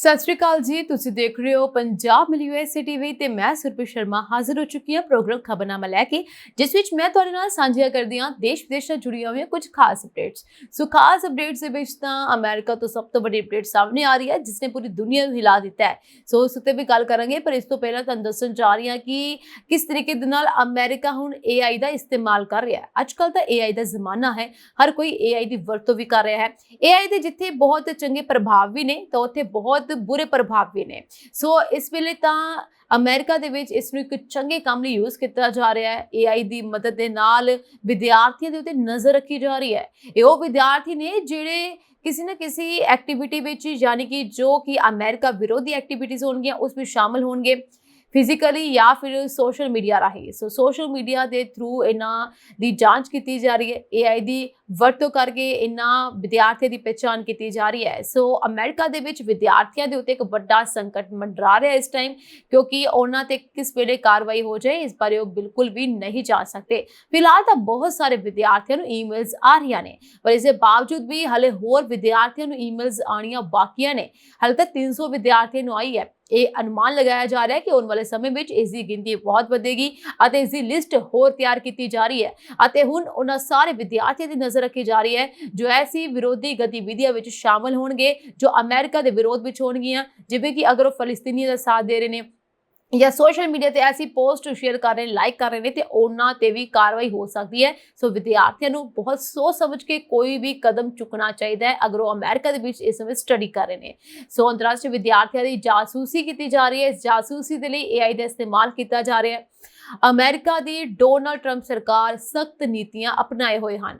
ਸਤਿ ਸ਼੍ਰੀ ਅਕਾਲ ਜੀ। ਤੁਸੀਂ ਦੇਖ ਰਹੇ ਹੋ ਪੰਜਾਬ ਮਿਲ ਯੂਐਸਏ ਟੀਵੀ ਤੇ ਮੈਂ ਸੁਰਭੀ ਸ਼ਰਮਾ ਹਾਜ਼ਰ ਹੋ ਚੁੱਕੀ ਹਾਂ ਪ੍ਰੋਗਰਾਮ ਖਬਰਨਾਮਾ ਲੈ ਕੇ, ਜਿਸ ਵਿੱਚ ਮੈਂ ਤੁਹਾਡੇ ਨਾਲ ਸਾਂਝੀਆਂ ਕਰਦੀ ਹਾਂ ਦੇਸ਼ ਵਿਦੇਸ਼ ਨਾਲ ਜੁੜੀਆਂ ਹੋਈਆਂ ਕੁਝ ਖਾਸ ਅਪਡੇਟਸ। ਸੋ ਖਾਸ ਅਪਡੇਟਸ ਦੇ ਵਿੱਚ ਤਾਂ ਅਮਰੀਕਾ ਤੋਂ ਸਭ ਤੋਂ ਵੱਡੀ ਅਪਡੇਟ ਸਾਹਮਣੇ ਆ ਰਹੀ ਹੈ, ਜਿਸ ਨੇ ਪੂਰੀ ਦੁਨੀਆ ਨੂੰ ਹਿਲਾ ਦਿੱਤਾ ਹੈ। ਸੋ ਉਸ ਉੱਤੇ ਵੀ ਗੱਲ ਕਰਾਂਗੇ, ਪਰ ਇਸ ਤੋਂ ਪਹਿਲਾਂ ਤੁਹਾਨੂੰ ਦੱਸਣ ਜਾ ਰਹੀ ਹਾਂ ਕਿ ਕਿਸ ਤਰੀਕੇ ਦੇ ਨਾਲ ਅਮਰੀਕਾ ਹੁਣ AI ਦਾ ਇਸਤੇਮਾਲ ਕਰ ਰਿਹਾ ਹੈ। ਅੱਜ ਕੱਲ੍ਹ ਤਾਂ AI ਦਾ ਜ਼ਮਾਨਾ ਹੈ, ਹਰ ਕੋਈ AI ਦੀ ਵਰਤੋਂ ਵੀ ਕਰ ਰਿਹਾ ਹੈ। AI ਦੇ ਜਿੱਥੇ ਬਹੁਤ ਚੰਗੇ ਪ੍ਰਭਾਵ ਵੀ ਨੇ, ਤਾਂ ਉੱਥੇ ਬਹੁਤ ਬੁਰੇ ਪ੍ਰਭਾਵ ਵੀ ਨੇ। ਸੋ ਇਸ ਵੇਲੇ ਤਾਂ ਅਮਰੀਕਾ ਦੇ ਵਿੱਚ ਇਸ ਨੂੰ ਇੱਕ ਚੰਗੇ ਕੰਮ ਲਈ ਯੂਜ਼ ਕੀਤਾ ਜਾ ਰਿਹਾ ਹੈ। AI ਦੀ ਮਦਦ ਦੇ ਨਾਲ ਵਿਦਿਆਰਥੀਆਂ ਦੇ ਉੱਤੇ ਨਜ਼ਰ ਰੱਖੀ ਜਾ ਰਹੀ ਹੈ। ਇਹ ਉਹ ਵਿਦਿਆਰਥੀ ਨੇ ਜਿਹੜੇ ਕਿਸੇ ਨਾ ਕਿਸੇ ਐਕਟੀਵਿਟੀ ਵਿੱਚ, ਯਾਨੀ ਕਿ ਜੋ ਕਿ ਅਮਰੀਕਾ ਵਿਰੋਧੀ ਐਕਟੀਵਿਟੀਜ਼ ਹੋਣਗੀਆਂ, ਉਸ ਵਿੱਚ ਸ਼ਾਮਲ ਹੋਣਗੇ, ਫਿਜ਼ੀਕਲੀ ਜਾਂ ਫਿਰ ਸੋਸ਼ਲ ਮੀਡੀਆ ਰਾਹੀਂ। ਸੋ ਸੋਸ਼ਲ ਮੀਡੀਆ ਦੇ ਥਰੂ ਇਹਨਾਂ ਦੀ ਜਾਂਚ ਕੀਤੀ ਜਾ ਰਹੀ ਹੈ। AI ਦੀ ਵਰਤੋਂ ਕਰਕੇ ਇਹਨਾਂ ਵਿਦਿਆਰਥੀਆਂ ਦੀ ਪਛਾਣ ਕੀਤੀ ਜਾ ਰਹੀ ਹੈ। ਸੋ ਅਮਰੀਕਾ ਦੇ ਵਿੱਚ ਵਿਦਿਆਰਥੀਆਂ ਦੇ ਉੱਤੇ ਇੱਕ ਵੱਡਾ ਸੰਕਟ ਮੰਡਰਾ ਰਿਹਾ ਇਸ ਟਾਈਮ, ਕਿਉਂਕਿ ਉਹਨਾਂ ਤੇ ਕਿਸ ਵੇਲੇ ਕਾਰਵਾਈ ਹੋ ਜਾਏ ਇਸ ਬਾਰੇ ਉਹ ਬਿਲਕੁਲ ਵੀ ਨਹੀਂ ਜਾਣ ਸਕਦੇ। ਫਿਲਹਾਲ ਤਾਂ ਬਹੁਤ ਸਾਰੇ ਵਿਦਿਆਰਥੀਆਂ ਨੂੰ ਈਮੇਲਸ ਆ ਰਹੀਆਂ ਨੇ, ਪਰ ਇਸ ਦੇ ਬਾਵਜੂਦ ਵੀ ਹਲੇ ਹੋਰ ਵਿਦਿਆਰਥੀਆਂ ਨੂੰ ਈਮੇਲਸ ਆਣੀਆਂ ਬਾਕੀਆਂ ਨੇ। ਹਲੇ ਤੱਕ 300 ਵਿਦਿਆਰਥੀਆਂ ਨੂੰ ਆਈ ਹੈ। ਇਹ ਅਨੁਮਾਨ ਲਗਾਇਆ ਜਾ ਰਿਹਾ ਹੈ ਕਿ ਆਉਣ ਵਾਲੇ ਸਮੇਂ ਵਿੱਚ ਇਸ ਦੀ ਗਿਣਤੀ ਬਹੁਤ ਵਧੇਗੀ ਅਤੇ ਇਸ ਦੀ ਲਿਸਟ ਹੋਰ ਤਿਆਰ ਕੀਤੀ ਜਾ ਰਹੀ ਹੈ। ਅਤੇ ਹੁਣ ਉਹਨਾਂ ਸਾਰੇ ਵਿਦਿਆਰਥੀਆਂ ਦੀ ਨਜ਼ਰ ਰੱਖੀ ਜਾ ਰਹੀ ਹੈ ਜੋ ਐਸੀ ਵਿਰੋਧੀ ਗਤੀਵਿਧੀਆਂ ਵਿੱਚ ਸ਼ਾਮਲ ਹੋਣਗੇ ਜੋ ਅਮਰੀਕਾ ਦੇ ਵਿਰੋਧ ਵਿੱਚ ਹੋਣਗੀਆਂ, ਜਿਵੇਂ ਕਿ ਅਗਰ ਉਹ ਫਲਸਤੀਨੀਆਂ ਦਾ ਸਾਥ ਦੇ ਰਹੇ ਨੇ ਜਾਂ ਸੋਸ਼ਲ ਮੀਡੀਆ ਤੇ ਐਸੀ ਪੋਸਟ ਸ਼ੇਅਰ ਕਰ ਰਹੇ ਨੇ, ਲਾਈਕ ਕਰ ਰਹੇ ਨੇ, ਤੇ ਉਹਨਾਂ ਤੇ ਵੀ ਕਾਰਵਾਈ ਹੋ ਸਕਦੀ ਹੈ। ਸੋ ਵਿਦਿਆਰਥੀਆਂ ਨੂੰ ਬਹੁਤ ਸੋਚ ਸਮਝ ਕੇ ਕੋਈ ਵੀ ਕਦਮ ਚੁੱਕਣਾ ਚਾਹੀਦਾ ਹੈ ਅਗਰ ਉਹ ਅਮਰੀਕਾ ਦੇ ਵਿੱਚ ਇਸ ਸਮੇਂ ਸਟੱਡੀ ਕਰ ਰਹੇ ਨੇ। ਸੋ ਅੰਤਰਰਾਸ਼ਟਰੀ ਵਿਦਿਆਰਥੀਆਂ ਦੀ ਜਾਸੂਸੀ ਕੀਤੀ ਜਾ ਰਹੀ ਹੈ। ਇਸ ਜਾਸੂਸੀ ਦੇ ਲਈ AI ਦਾ ਇਸਤੇਮਾਲ ਕੀਤਾ ਜਾ ਰਿਹਾ ਹੈ। ਅਮਰੀਕਾ ਦੀ ਡੋਨਾਲਡ ਟਰੰਪ ਸਰਕਾਰ ਸਖਤ ਨੀਤੀਆਂ ਅਪਣਾਏ ਹੋਏ ਹਨ।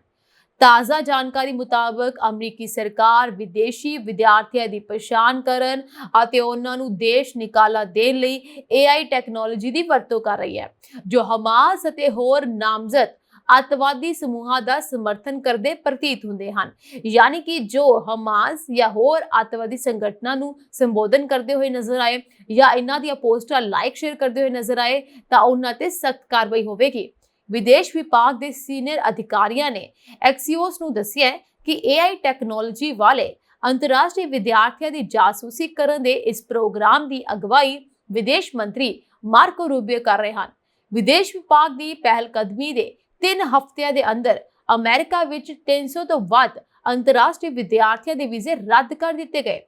ਤਾਜ਼ਾ ਜਾਣਕਾਰੀ ਮੁਤਾਬਕ ਅਮਰੀਕੀ ਸਰਕਾਰ ਵਿਦੇਸ਼ੀ ਵਿਦਿਆਰਥੀਆਂ ਦੀ ਪਛਾਣ ਕਰਨ ਅਤੇ ਉਹਨਾਂ ਨੂੰ ਦੇਸ਼ ਨਿਕਾਲਾ ਦੇਣ ਲਈ AI ਟੈਕਨੋਲੋਜੀ ਦੀ ਵਰਤੋਂ ਕਰ ਰਹੀ ਹੈ, ਜੋ ਹਮਾਸ ਅਤੇ ਹੋਰ ਨਾਮਜ਼ਦ ਅੱਤਵਾਦੀ ਸਮੂਹਾਂ ਦਾ ਸਮਰਥਨ ਕਰਦੇ ਪ੍ਰਤੀਤ ਹੁੰਦੇ ਹਨ। ਯਾਨੀ ਕਿ ਜੋ ਹਮਾਸ ਜਾਂ ਹੋਰ ਅੱਤਵਾਦੀ ਸੰਗਠਨਾਂ ਨੂੰ ਸੰਬੋਧਨ ਕਰਦੇ ਹੋਏ ਨਜ਼ਰ ਆਏ ਜਾਂ ਇਹਨਾਂ ਦੀਆਂ ਪੋਸਟਾਂ ਲਾਈਕ ਸ਼ੇਅਰ ਕਰਦੇ ਹੋਏ ਨਜ਼ਰ ਆਏ, ਤਾਂ ਉਹਨਾਂ ਤੇ ਸਖਤ ਕਾਰਵਾਈ ਹੋਵੇਗੀ। ਵਿਦੇਸ਼ ਵਿਭਾਗ ਦੇ ਸੀਨੀਅਰ ਅਧਿਕਾਰੀਆਂ ਨੇ ਐਕਸੀਓਸ ਨੂੰ ਦੱਸਿਆ ਕਿ AI ਟੈਕਨੋਲੋਜੀ ਵਾਲੇ ਅੰਤਰਰਾਸ਼ਟਰੀ ਵਿਦਿਆਰਥੀਆਂ ਦੀ ਜਾਸੂਸੀ ਕਰਨ ਦੇ ਇਸ ਪ੍ਰੋਗਰਾਮ ਦੀ ਅਗਵਾਈ ਵਿਦੇਸ਼ ਮੰਤਰੀ ਮਾਰਕੋ ਰੂਬੀਓ ਕਰ ਰਹੇ ਹਨ। ਵਿਦੇਸ਼ ਵਿਭਾਗ ਦੀ ਪਹਿਲਕਦਮੀ ਦੇ 3 ਹਫ਼ਤਿਆਂ ਦੇ ਅੰਦਰ ਅਮਰੀਕਾ ਵਿੱਚ 300 ਤੋਂ ਵੱਧ ਅੰਤਰਰਾਸ਼ਟਰੀ ਵਿਦਿਆਰਥੀਆਂ ਦੇ ਵੀਜ਼ੇ ਰੱਦ ਕਰ ਦਿੱਤੇ ਗਏ।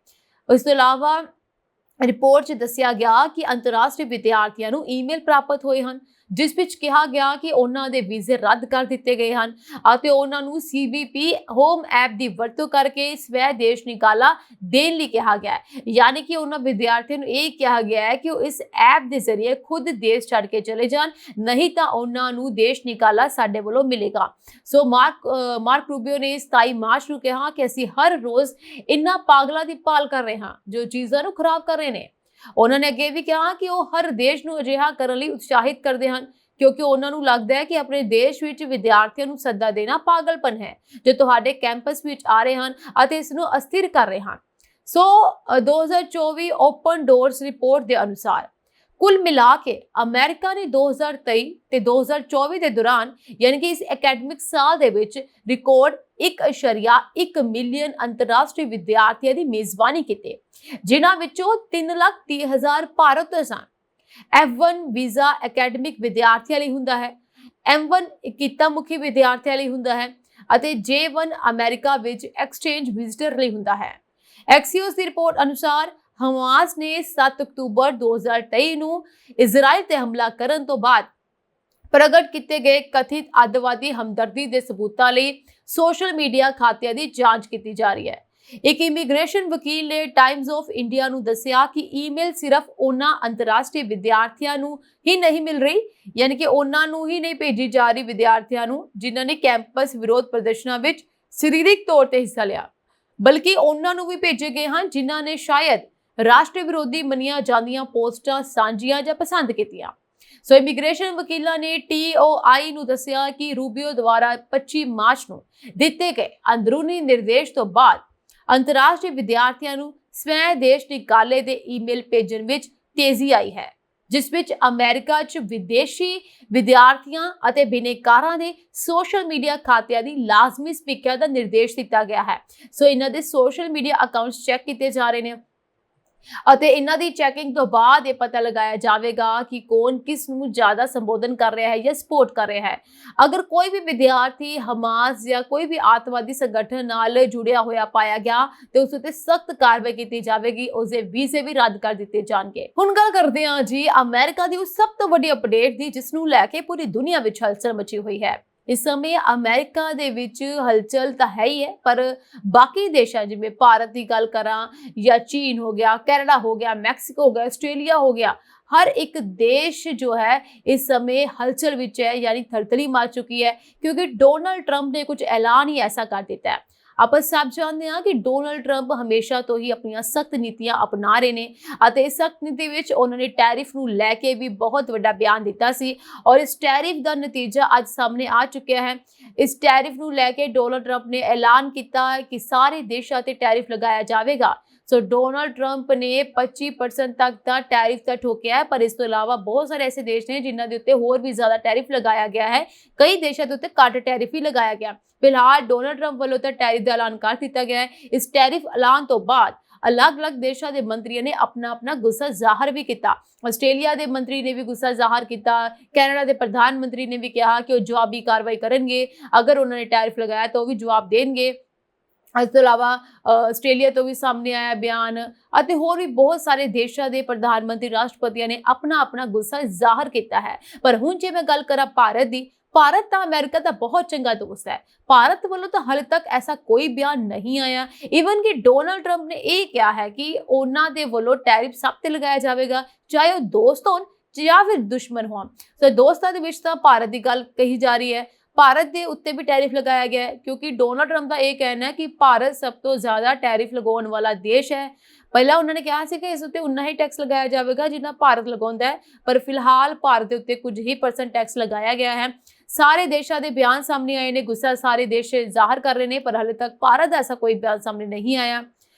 ਇਸ ਤੋਂ ਇਲਾਵਾ ਰਿਪੋਰਟ 'ਚ ਦੱਸਿਆ ਗਿਆ ਕਿ ਅੰਤਰਰਾਸ਼ਟਰੀ ਵਿਦਿਆਰਥੀਆਂ ਨੂੰ ਈਮੇਲ ਪ੍ਰਾਪਤ ਹੋਏ ਹਨ, ਜਿਸ ਵਿੱਚ ਕਿਹਾ ਗਿਆ ਕਿ ਉਹਨਾਂ ਦੇ ਵੀਜ਼ੇ ਰੱਦ ਕਰ ਦਿੱਤੇ ਗਏ ਹਨ ਅਤੇ ਉਹਨਾਂ ਨੂੰ CBP ਹੋਮ ਐਪ ਦੀ ਵਰਤੋਂ ਕਰਕੇ ਸਵੈ ਦੇਸ਼ ਨਿਕਾਲਾ ਦੇਣ ਲਈ ਕਿਹਾ ਗਿਆ ਹੈ। ਯਾਨੀ ਕਿ ਉਹਨਾਂ ਵਿਦਿਆਰਥੀਆਂ ਨੂੰ ਇਹ ਕਿਹਾ ਗਿਆ ਹੈ ਕਿ ਉਹ ਇਸ ਐਪ ਦੇ ਜ਼ਰੀਏ ਖੁਦ ਦੇਸ਼ ਛੱਡ ਕੇ ਚਲੇ ਜਾਣ, ਨਹੀਂ ਤਾਂ ਉਹਨਾਂ ਨੂੰ ਦੇਸ਼ ਨਿਕਾਲਾ ਸਾਡੇ ਵੱਲੋਂ ਮਿਲੇਗਾ। ਸੋ ਮਾਰਕ ਰੂਬੀਓ ਨੇ 27 ਮਾਰਚ ਨੂੰ ਕਿਹਾ ਕਿ ਅਸੀਂ ਹਰ ਰੋਜ਼ ਇਨ੍ਹਾਂ ਪਾਗਲਾਂ ਦੀ ਭਾਲ ਕਰ ਰਹੇ ਹਾਂ ਜੋ ਚੀਜ਼ਾਂ ਨੂੰ ਖਰਾਬ ਕਰ ਰਹੇ ਨੇ। ਉਹਨਾਂ ਨੇ ਅੱਗੇ ਵੀ ਕਿਹਾ ਕਿ ਉਹ ਹਰ ਦੇਸ਼ ਨੂੰ ਅਜਿਹਾ ਕਰਨ ਲਈ ਉਤਸ਼ਾਹਿਤ ਕਰਦੇ ਹਨ, ਕਿਉਂਕਿ ਉਹਨਾਂ ਨੂੰ ਲੱਗਦਾ ਹੈ ਕਿ ਆਪਣੇ ਦੇਸ਼ ਵਿੱਚ ਵਿਦਿਆਰਥੀਆਂ ਨੂੰ ਸੱਦਾ ਦੇਣਾ ਪਾਗਲਪਨ ਹੈ ਜੋ ਤੁਹਾਡੇ ਕੈਂਪਸ ਵਿੱਚ ਆ ਰਹੇ ਹਨ ਅਤੇ ਇਸ ਨੂੰ ਅਸਥਿਰ ਕਰ ਰਹੇ ਹਨ। ਸੋ 2024 ਓਪਨ ਡੋਰਸ ਰਿਪੋਰਟ ਦੇ ਅਨੁਸਾਰ ਕੁੱਲ ਮਿਲਾ ਕੇ ਅਮਰੀਕਾ ਨੇ 2023 ਤੇ 2024 ਦੇ ਦੌਰਾਨ, ਯਾਨੀ ਕਿ ਇਸ ਅਕੈਡਮਿਕ ਸਾਲ ਦੇ ਵਿੱਚ ਰਿਕਾਰਡ 1.1 ਮਿਲੀਅਨ ਅੰਤਰਰਾਸ਼ਟਰੀ ਵਿਦਿਆਰਥੀਆਂ ਦੀ ਮੇਜ਼ਬਾਨੀ ਕੀਤੀ, ਜਿਨ੍ਹਾਂ ਵਿੱਚੋਂ 3,30,000 ਭਾਰਤ ਤੋਂ ਸਨ। F1 ਵੀਜ਼ਾ ਅਕੈਡਮਿਕ ਵਿਦਿਆਰਥੀਆਂ ਲਈ ਹੁੰਦਾ ਹੈ, M1 ਕਿੱਤਾ ਮੁਖੀ ਵਿਦਿਆਰਥੀਆਂ ਲਈ ਹੁੰਦਾ ਹੈ ਅਤੇ J1 ਅਮਰੀਕਾ ਵਿੱਚ ਐਕਸਚੇਂਜ ਵਿਜ਼ਿਟਰ ਲਈ ਹੁੰਦਾ ਹੈ। ਐਕਸੀਓਸ ਦੀ ਰਿਪੋਰਟ ਅਨੁਸਾਰ ਹਮਾਸ ਨੇ 7 ਅਕਤੂਬਰ 2023 ਨੂੰ ਇਜ਼ਰਾਈਲ ਤੇ ਹਮਲਾ ਕਰਨ ਤੋਂ ਬਾਅਦ ਪ੍ਰਗਟ ਕੀਤੇ ਗਏ ਕਥਿਤ ਅੱਤਵਾਦੀ ਹਮਦਰਦੀ ਦੇ ਸਬੂਤਾਂ ਲਈ ਸੋਸ਼ਲ ਮੀਡੀਆ ਖਾਤਿਆਂ ਦੀ ਜਾਂਚ ਕੀਤੀ ਜਾ ਰਹੀ ਹੈ। ਇੱਕ ਇਮੀਗ੍ਰੇਸ਼ਨ ਵਕੀਲ ਨੇ ਟਾਈਮਜ਼ ਆਫ ਇੰਡੀਆ ਨੂੰ ਦੱਸਿਆ ਕਿ ਈਮੇਲ ਸਿਰਫ ਉਹਨਾਂ ਅੰਤਰਰਾਸ਼ਟਰੀ ਵਿਦਿਆਰਥੀਆਂ ਨੂੰ ਹੀ ਨਹੀਂ ਮਿਲ ਰਹੀ, ਯਾਨੀ ਕਿ ਉਹਨਾਂ ਨੂੰ ਹੀ ਨਹੀਂ ਭੇਜੀ ਜਾ ਰਹੀ ਵਿਦਿਆਰਥੀਆਂ ਨੂੰ ਜਿਨ੍ਹਾਂ ਨੇ ਕੈਂਪਸ ਵਿਰੋਧ ਪ੍ਰਦਰਸ਼ਨਾਂ ਵਿੱਚ ਸਰੀਰਕ ਤੌਰ ਤੇ ਹਿੱਸਾ ਲਿਆ, ਬਲਕਿ ਉਹਨਾਂ ਨੂੰ ਵੀ ਭੇਜੇ ਗਏ ਹਨ ਜਿਨ੍ਹਾਂ ਨੇ ਸ਼ਾਇਦ ਰਾਸ਼ਟਰ ਵਿਰੋਧੀ ਮੰਨੀਆਂ ਜਾਂਦੀਆਂ ਪੋਸਟਾਂ ਸਾਂਝੀਆਂ ਜਾਂ ਪਸੰਦ ਕੀਤੀਆਂ। ਸੋ ਇਮੀਗ੍ਰੇਸ਼ਨ ਵਕੀਲਾਂ ਨੇ TOI ਨੂੰ ਦੱਸਿਆ ਕਿ ਰੂਬੀਓ ਦੁਆਰਾ 25 ਮਾਰਚ ਨੂੰ ਦਿੱਤੇ ਗਏ ਅੰਦਰੂਨੀ ਨਿਰਦੇਸ਼ ਤੋਂ ਬਾਅਦ ਅੰਤਰਰਾਸ਼ਟਰੀ ਵਿਦਿਆਰਥੀਆਂ ਨੂੰ ਸਵੈ ਦੇਸ਼ ਨਿਕਾਲੇ ਦੇ ਈਮੇਲ ਭੇਜਣ ਵਿੱਚ ਤੇਜ਼ੀ ਆਈ ਹੈ, ਜਿਸ ਵਿੱਚ ਅਮਰੀਕਾ 'ਚ ਵਿਦੇਸ਼ੀ ਵਿਦਿਆਰਥੀਆਂ ਅਤੇ ਬਿਨੇਕਾਰਾਂ ਦੇ ਸੋਸ਼ਲ ਮੀਡੀਆ ਖਾਤਿਆਂ ਦੀ ਲਾਜ਼ਮੀ ਸਮੀਖਿਆ ਦਾ ਨਿਰਦੇਸ਼ ਦਿੱਤਾ ਗਿਆ ਹੈ। ਸੋ ਇਹਨਾਂ ਦੇ ਸੋਸ਼ਲ ਮੀਡੀਆ ਅਕਾਊਂਟਸ ਚੈੱਕ ਕੀਤੇ ਜਾ ਰਹੇ ਨੇ। ਅਤੇ ਇਹਨਾਂ ਦੀ ਚੈਕਿੰਗ ਤੋਂ ਬਾਅਦ ਇਹ ਪਤਾ ਲਗਾਇਆ ਜਾਵੇਗਾ ਕਿ ਕੌਣ ਕਿਸ ਨੂੰ ਜ਼ਿਆਦਾ ਸੰਬੋਧਨ ਕਰ ਰਿਹਾ ਹੈ ਜਾਂ ਸਪੋਰਟ ਕਰ ਰਿਹਾ ਹੈ। ਅਗਰ ਕੋਈ ਵੀ ਵਿਦਿਆਰਥੀ ਹਮਾਸ ਜਾਂ ਕੋਈ ਵੀ ਆਤੰਕਵਾਦੀ ਸੰਗਠਨ ਨਾਲ ਜੁੜਿਆ ਹੋਇਆ ਪਾਇਆ ਗਿਆ ਤੇ ਉਸ ਉੱਤੇ ਸਖਤ ਕਾਰਵਾਈ ਕੀਤੀ ਜਾਵੇਗੀ, ਉਸਦੇ ਵੀਜ਼ੇ ਵੀ ਰੱਦ ਕਰ ਦਿੱਤੇ ਜਾਣਗੇ। ਹੁਣ ਗੱਲ ਕਰਦੇ ਹਾਂ ਜੀ ਅਮਰੀਕਾ ਦੀ ਉਸ ਸਭ ਤੋਂ ਵੱਡੀ ਅਪਡੇਟ ਦੀ ਜਿਸ ਨੂੰ ਲੈ ਕੇ ਪੂਰੀ ਦੁਨੀਆ ਵਿੱਚ ਹਲਚਲ ਮਚੀ ਹੋਈ ਹੈ। ਇਸ ਸਮੇਂ ਅਮਰੀਕਾ ਦੇ ਵਿੱਚ ਹਲਚਲ ਤਾਂ ਹੈ ਹੀ ਹੈ, ਪਰ ਬਾਕੀ ਦੇਸ਼ਾਂ ਜਿਵੇਂ ਭਾਰਤ ਦੀ ਗੱਲ ਕਰਾਂ ਜਾਂ ਚੀਨ ਹੋ ਗਿਆ, ਕੈਨੇਡਾ ਹੋ ਗਿਆ, ਮੈਕਸੀਕੋ ਹੋ ਗਿਆ, ਆਸਟ੍ਰੇਲੀਆ ਹੋ ਗਿਆ, हर एक देश जो है इस समय हलचल विच है, यानी थरथरी मार चुकी है क्योंकि डोनाल्ड ट्रंप ने कुछ ऐलान ही ऐसा कर दिता है। ਆਪਾਂ ਸਭ ਜਾਣਦੇ ਹਾਂ ਕਿ ਡੋਨਲਡ ਟਰੰਪ ਹਮੇਸ਼ਾ ਤੋਂ ਹੀ ਆਪਣੀਆਂ ਸਖਤ ਨੀਤੀਆਂ ਅਪਣਾ ਰਹੇ ਨੇ ਅਤੇ ਇਸ ਸਖਤ ਨੀਤੀ ਵਿੱਚ ਉਹਨਾਂ ਨੇ ਟੈਰਿਫ ਨੂੰ ਲੈ ਕੇ ਵੀ ਬਹੁਤ ਵੱਡਾ ਬਿਆਨ ਦਿੱਤਾ ਸੀ ਔਰ ਇਸ ਟੈਰਿਫ ਦਾ ਨਤੀਜਾ ਅੱਜ ਸਾਹਮਣੇ ਆ ਚੁੱਕਿਆ ਹੈ। ਇਸ ਟੈਰਿਫ ਨੂੰ ਲੈ ਕੇ ਡੋਨਲਡ ਟਰੰਪ ਨੇ ਐਲਾਨ ਕੀਤਾ ਕਿ ਸਾਰੇ ਦੇਸ਼ਾਂ ਤੇ ਟੈਰਿਫ ਲਗਾਇਆ ਜਾਵੇਗਾ। ਸੋ ਡੋਨਲਡ ਟਰੰਪ ਨੇ 25% ਤੱਕ ਦਾ ਟੈਰਿਫ ਤਾਂ ਠੋਕਿਆ ਹੈ, ਪਰ ਇਸ ਤੋਂ ਇਲਾਵਾ ਬਹੁਤ ਸਾਰੇ ਐਸੇ ਦੇਸ਼ ਨੇ ਜਿਨ੍ਹਾਂ ਦੇ ਉੱਤੇ ਹੋਰ ਵੀ ਜ਼ਿਆਦਾ ਟੈਰਿਫ ਲਗਾਇਆ ਗਿਆ ਹੈ। ਕਈ ਦੇਸ਼ਾਂ ਦੇ ਉੱਤੇ ਘੱਟ ਟੈਰਿਫ ਹੀ ਲਗਾਇਆ ਗਿਆ। ਫਿਲਹਾਲ ਡੋਨਲਡ ਟਰੰਪ ਵੱਲੋਂ ਤਾਂ ਟੈਰਿਫ ਦਾ ਐਲਾਨ ਕਰ ਦਿੱਤਾ ਗਿਆ ਹੈ। ਇਸ ਟੈਰਿਫ ਐਲਾਨ ਤੋਂ ਬਾਅਦ अलग-अलग देशों के मंत्रियों ने अपना गुस्सा जाहिर भी किया। आस्ट्रेलिया के मंत्री ने भी गुस्सा जाहिर किया, कैनेडा के प्रधानमंत्री ने भी कहा कि वो जवाबी कार्रवाई करेंगे, अगर उन्होंने टैरिफ लगाया तो भी जवाब देंगे। इस तो इलावा आस्ट्रेलिया तो भी सामने आया बयान और होर भी बहुत सारे देशों के प्रधानमंत्री राष्ट्रपतियों ने अपना गुस्सा जाहिर किया है। पर हुण जे मैं गल करा भारत की, भारत तो अमेरिका का बहुत चंगा दोस्त है। भारत वालों तो हाले तक ऐसा कोई बयान नहीं आया। इवन कि डोनाल्ड ट्रंप ने यह कहा है कि उन्हां दे वालों टैरिफ सब ते लगाया जाएगा, चाहे वो दोस्त होन या फिर दुश्मन होन। तो दोस्तां दे विच तां भारत की गल कही जा रही है, भारत के उत्ते भी टैरिफ लगाया गया है क्योंकि डोनाल्ड ट्रंप का यह कहना है कि भारत सब तो ज़्यादा टैरिफ लगाने वाला देश है। पहला उन्होंने कहा कि इस उत्ते उन्ना ही टैक्स लगाया जाएगा जिन्ना भारत लगाता है, पर फिलहाल भारत के उत्ते कुछ ही % टैक्स लगाया गया है। सारे देशों के बयान सामने आए ने, गुस्सा सारे देश जाहिर कर रहे हैं, पर हाले तक भारत ऐसा कोई बयान सामने नहीं आया।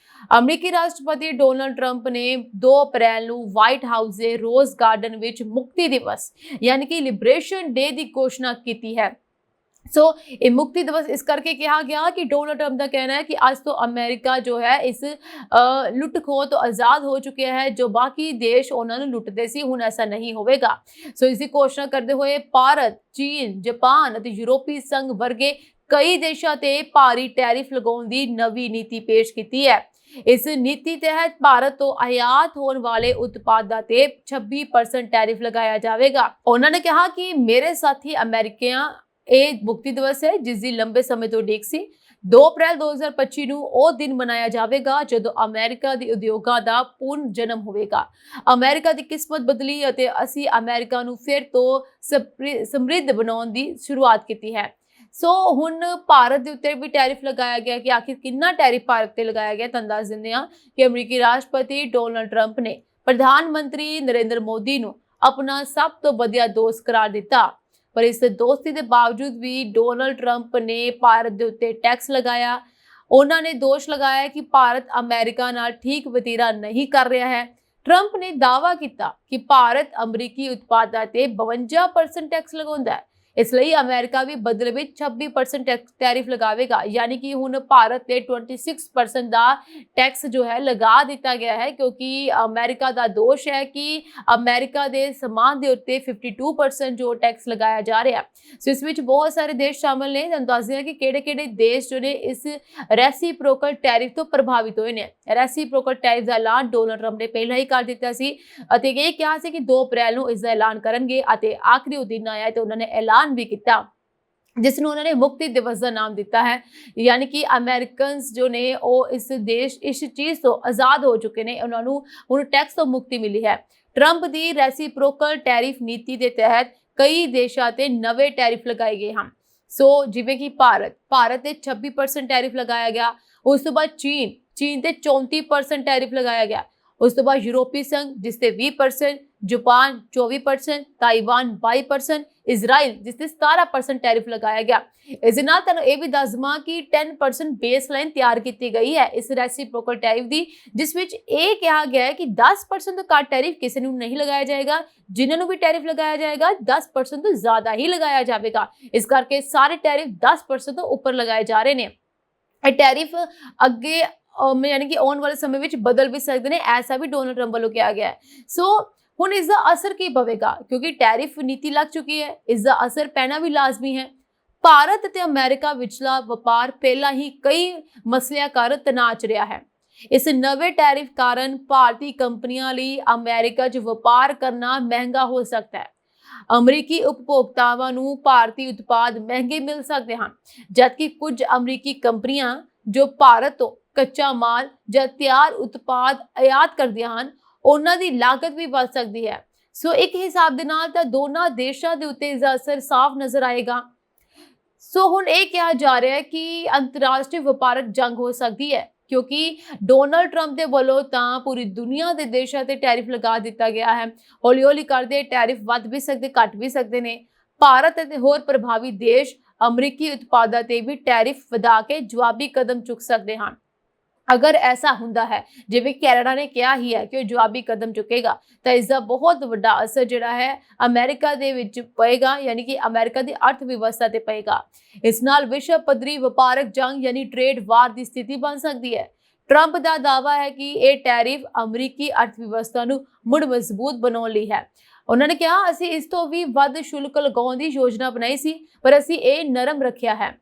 अमरीकी राष्ट्रपति डोनाल्ड ट्रंप ने 2 अप्रैल को व्हाइट हाउस के रोज गार्डन विच मुक्ति दिवस यानी कि लिबरेशन डे की घोषणा की है। सो ये मुक्ति दिवस इस करके कहा गया कि डोनाल्ड ट्रंप का कहना है कि आज तो अमेरिका जो है इस लुट खो तो आज़ाद हो चुके हैं, जो बाकी देश उन्होंने लुटते सी हुण ऐसा नहीं होगा। सो इसकी घोषणा करते हुए भारत, चीन, जापान और यूरोपीय संघ वर्गे कई देशों ते भारी टैरिफ लगाने की नवी नीति पेश की है। इस नीति तहत भारत तो आयात होने वाले उत्पादों ते 26% टैरिफ लगाया जाएगा। उन्होंने कहा कि मेरे साथी अमेरिकियां ਇਹ ਮੁਕਤੀ ਦਿਵਸ ਹੈ ਜਿਸ ਦੀ ਲੰਬੇ ਸਮੇਂ ਤੋਂ ਉਡੀਕ ਸੀ। 2 ਅਪ੍ਰੈਲ 2025 ਨੂੰ ਉਹ ਦਿਨ ਮਨਾਇਆ ਜਾਵੇਗਾ ਜਦੋਂ ਅਮਰੀਕਾ ਦੇ ਉਦਯੋਗਾਂ ਦਾ ਪੂਰਨ ਜਨਮ ਹੋਵੇਗਾ। ਅਮਰੀਕਾ ਦੀ ਕਿਸਮਤ ਬਦਲੀ ਅਤੇ ਅਸੀਂ ਅਮਰੀਕਾ ਨੂੰ ਫਿਰ ਤੋਂ ਸਮਰਿੱਧ ਬਣਾਉਣ ਦੀ ਸ਼ੁਰੂਆਤ ਕੀਤੀ ਹੈ। ਸੋ ਹੁਣ ਭਾਰਤ ਦੇ ਉੱਤੇ ਵੀ ਟੈਰਿਫ ਲਗਾਇਆ ਗਿਆ ਕਿ ਆਖਿਰ ਕਿੰਨਾ ਟੈਰਿਫ ਭਾਰਤ ਤੇ ਲਗਾਇਆ ਗਿਆ ਤੁਹਾਨੂੰ ਦੱਸ ਦਿੰਦੇ ਹਾਂ ਕਿ ਅਮਰੀਕੀ ਰਾਸ਼ਟਰਪਤੀ ਡੋਨਾਲਡ ਟਰੰਪ ਨੇ ਪ੍ਰਧਾਨ ਮੰਤਰੀ ਨਰਿੰਦਰ ਮੋਦੀ ਨੂੰ ਆਪਣਾ ਸਭ ਤੋਂ ਵਧੀਆ ਦੋਸਤ ਕਰਾਰ ਦਿੱਤਾ। पर इस दोस्ती के बावजूद भी डोनाल्ड ट्रंप ने भारत के उत्ते टैक्स लगाया। उन्होंने दोष लगाया कि भारत अमेरिका नाल ठीक वतीरा नहीं कर रहा है। ट्रंप ने दावा किया कि भारत अमरीकी उत्पादों ते 52% टैक्स लगाता है, इसलिए अमेरिका भी बदले में 26% टैरिफ लगावेगा, यानी कि हुण भारत ते 26% का टैक्स जो है लगा दिता गया है क्योंकि अमेरिका का दोष है कि अमेरिका के समान के उत्ते 52% जो टैक्स लगाया जा रहा है। सो इस विच बहुत सारे देश शामिल ने। तुहानूं दस दियां कि किहड़े-किहड़े देश जो ने इस रेसिप्रोकल टैरिफ तो प्रभावित होए ने। रेसिप्रोकल टैरिफ का ऐलान डोनाल्ड ट्रंप ने पहला ही कर दिता सी अते इह कहा सी कि 2 अप्रैल नूं इसका ऐलान करनगे अते आखिरी दिन आया तो उन्होंने ऐलान भी किया जिसनों उन्होंने मुक्ति दिवस का नाम दिता है, यानी कि अमेरिकनस जो ने वो इस देश इस चीज़ तो आज़ाद हो चुके हैं, उन्होंने हुण टैक्स तो मुक्ति मिली है। ट्रंप की रेसिप्रोकल टैरिफ नीति के तहत कई देशों ते नवे टैरिफ लगाए गए हैं। सो जिवें कि भारत ते 26% टैरिफ लगाया गया, उस तो बाद चीन ते 34% टैरिफ लगाया गया, उस तो बाद यूरोपीय संघ जिस ते 20%, जापान 24%, ताइवान 22%, इजराइल जिस ते 17% टैरिफ लगाया गया। इस नाल तुहानूं ये भी दस देवां कि 10% बेसलाइन तैयार की गई है इस रेसिप्रोकल टैरिफ की, जिस विच ये कहा गया है कि 10% तो घट टैरिफ किसी नूं नहीं लगाया जाएगा, जिन्होंने भी टैरिफ लगाया जाएगा 10% तो ज़्यादा ही लगाया जाएगा। इस करके सारे टैरिफ 10% तो उपर लगाए जा रहे हैं। टैरिफ अगे यानी कि आने वाले समय ਵਿੱਚ ਬਦਲ ਵੀ ਸਕਦੇ ਨੇ, ਐਸਾ ਵੀ ਡੋਨਲਡ ਟਰੰਪ ਵੱਲੋਂ ਕਿਹਾ ਗਿਆ ਹੈ। ਸੋ ਹੁਣ ਇਸ ਦਾ ਅਸਰ ਕੀ ਪਵੇਗਾ, ਕਿਉਂਕਿ ਟੈਰਿਫ ਨੀਤੀ ਲੱਗ ਚੁੱਕੀ ਹੈ, ਇਸ ਦਾ ਅਸਰ ਪੈਣਾ ਵੀ ਲਾਜ਼ਮੀ ਹੈ। ਭਾਰਤ ਅਤੇ ਅਮਰੀਕਾ ਵਿਚਲਾ ਵਪਾਰ ਪਹਿਲਾਂ ਹੀ ਕਈ ਮਸਲਿਆਂ ਕਾਰਨ ਤਣਾਅ 'ਚ ਰਿਹਾ ਹੈ। ਇਸ ਨਵੇਂ ਟੈਰਿਫ ਕਾਰਨ ਭਾਰਤੀ ਕੰਪਨੀਆਂ ਲਈ ਅਮਰੀਕਾ 'ਚ ਵਪਾਰ ਕਰਨਾ ਮਹਿੰਗਾ ਹੋ ਸਕਦਾ ਹੈ। ਅਮਰੀਕੀ ਉਪਭੋਗਤਾਵਾਂ ਨੂੰ ਭਾਰਤੀ ਉਤਪਾਦ ਮਹਿੰਗੇ ਮਿਲ ਸਕਦੇ ਹਨ, ਜਦਕਿ ਕੁਝ ਅਮਰੀਕੀ ਕੰਪਨੀਆਂ ਜੋ ਭਾਰਤ ਤੋਂ ਕੱਚਾ ਮਾਲ ਜਾਂ ਤਿਆਰ ਉਤਪਾਦ ਆਯਾਤ ਕਰਦੀਆਂ ਹਨ, ਉਹਨਾਂ ਦੀ ਲਾਗਤ ਵੀ ਵੱਧ ਸਕਦੀ ਹੈ। ਸੋ ਇੱਕ ਹਿਸਾਬ ਦੇ ਨਾਲ ਤਾਂ ਦੋਨਾਂ ਦੇਸ਼ਾਂ ਦੇ ਉੱਤੇ ਇਸ ਦਾ ਅਸਰ ਸਾਫ਼ ਨਜ਼ਰ ਆਏਗਾ। ਸੋ ਹੁਣ ਇਹ ਕਿਹਾ ਜਾ ਰਿਹਾ ਹੈ ਕਿ ਅੰਤਰਰਾਸ਼ਟਰੀ ਵਪਾਰਕ ਜੰਗ ਹੋ ਸਕਦੀ ਹੈ, ਕਿਉਂਕਿ ਡੋਨਲਡ ਟਰੰਪ ਦੇ ਵੱਲੋਂ ਤਾਂ ਪੂਰੀ ਦੁਨੀਆ ਦੇ ਦੇਸ਼ਾਂ ਤੇ ਟੈਰਿਫ ਲਗਾ ਦਿੱਤਾ ਗਿਆ ਹੈ। ਹੌਲੀ ਹੌਲੀ ਕਰਦੇ ਟੈਰਿਫ ਵੱਧ ਵੀ ਸਕਦੇ, ਘਟ ਵੀ ਸਕਦੇ ਨੇ। ਭਾਰਤ ਅਤੇ ਹੋਰ ਪ੍ਰਭਾਵੀ ਦੇਸ਼ ਅਮਰੀਕੀ ਉਤਪਾਦਾਂ ਤੇ ਵੀ ਟੈਰਿਫ ਵਧਾ ਕੇ ਜਵਾਬੀ ਕਦਮ ਚੁੱਕ ਸਕਦੇ ਹਨ। ਅਗਰ ਐਸਾ ਹੁੰਦਾ ਹੈ, ਜਿਵੇਂ ਕੈਨੇਡਾ ਨੇ ਕਿਹਾ ਹੀ ਹੈ ਕਿ ਉਹ ਜਵਾਬੀ ਕਦਮ ਚੁੱਕੇਗਾ, ਤਾਂ ਇਸ ਦਾ ਬਹੁਤ ਵੱਡਾ ਅਸਰ ਜਿਹੜਾ ਹੈ ਅਮਰੀਕਾ ਦੇ ਵਿੱਚ ਪਏਗਾ, ਯਾਨੀ ਕਿ ਅਮਰੀਕਾ ਦੀ ਅਰਥ ਵਿਵਸਥਾ ਤੇ ਪਏਗਾ। ਇਸ ਨਾਲ ਵਿਸ਼ਵ ਪੱਧਰੀ ਵਪਾਰਕ ਜੰਗ ਯਾਨੀ ਟ੍ਰੇਡ ਵਾਰ ਦੀ ਸਥਿਤੀ ਬਣ ਸਕਦੀ ਹੈ। ਟਰੰਪ ਦਾ ਦਾਅਵਾ ਹੈ ਕਿ ਇਹ ਟੈਰਿਫ ਅਮਰੀਕੀ ਅਰਥ ਵਿਵਸਥਾ ਨੂੰ ਮੁੜ ਮਜ਼ਬੂਤ ਬਣਾਉਣ ਲਈ ਹੈ। ਉਹਨਾਂ ਨੇ ਕਿਹਾ, ਅਸੀਂ ਇਸ ਤੋਂ ਵੀ ਵੱਧ ਸ਼ੁਲਕ ਲਗਾਉਣ ਦੀ ਯੋਜਨਾ ਬਣਾਈ ਸੀ, ਪਰ ਅਸੀਂ ਇਹ ਨਰਮ ਰੱਖਿਆ ਹੈ।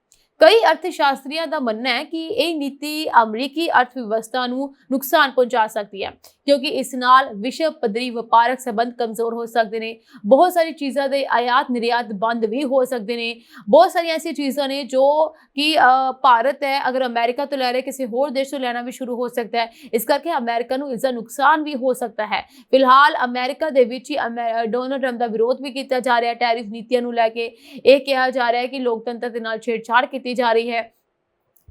ਕਈ ਅਰਥਸ਼ਾਸਤਰੀਆਂ ਦਾ ਮੰਨਣਾ ਹੈ ਕਿ ਇਹ ਨੀਤੀ ਅਮਰੀਕੀ ਅਰਥ ਵਿਵਸਥਾ ਨੂੰ ਨੁਕਸਾਨ ਪਹੁੰਚਾ ਸਕਦੀ ਹੈ, ਕਿਉਂਕਿ ਇਸ ਨਾਲ ਵਿਸ਼ਵ ਪੱਧਰੀ ਵਪਾਰਕ ਸੰਬੰਧ ਕਮਜ਼ੋਰ ਹੋ ਸਕਦੇ ਨੇ। ਬਹੁਤ ਸਾਰੀ ਚੀਜ਼ਾਂ ਦੇ ਆਯਾਤ ਨਿਰਯਾਤ ਬੰਦ ਵੀ ਹੋ ਸਕਦੇ ਨੇ। ਬਹੁਤ ਸਾਰੀਆਂ ਐਸੀਆਂ ਚੀਜ਼ਾਂ ਨੇ ਜੋ ਕਿ ਭਾਰਤ ਹੈ ਅਗਰ ਅਮਰੀਕਾ ਤੋਂ ਲੈ ਰਿਹਾ, ਕਿਸੇ ਹੋਰ ਦੇਸ਼ ਤੋਂ ਲੈਣਾ ਵੀ ਸ਼ੁਰੂ ਹੋ ਸਕਦਾ ਹੈ। ਇਸ ਕਰਕੇ ਅਮਰੀਕਾ ਨੂੰ ਇਸ ਦਾ ਨੁਕਸਾਨ ਵੀ ਹੋ ਸਕਦਾ ਹੈ। ਫਿਲਹਾਲ ਅਮਰੀਕਾ ਦੇ ਵਿੱਚ ਹੀ ਡੋਨਲਡ ਟਰੰਪ ਦਾ ਵਿਰੋਧ ਵੀ ਕੀਤਾ ਜਾ ਰਿਹਾ ਟੈਰਿਫ ਨੀਤੀਆਂ ਨੂੰ ਲੈ ਕੇ। ਇਹ ਕਿਹਾ ਜਾ ਰਿਹਾ ਹੈ ਕਿ ਲੋਕਤੰਤਰ ਦੇ ਨਾਲ ਛੇੜਛਾੜ ਕੀਤੀ ਜਾ ਰਹੀ ਹੈ।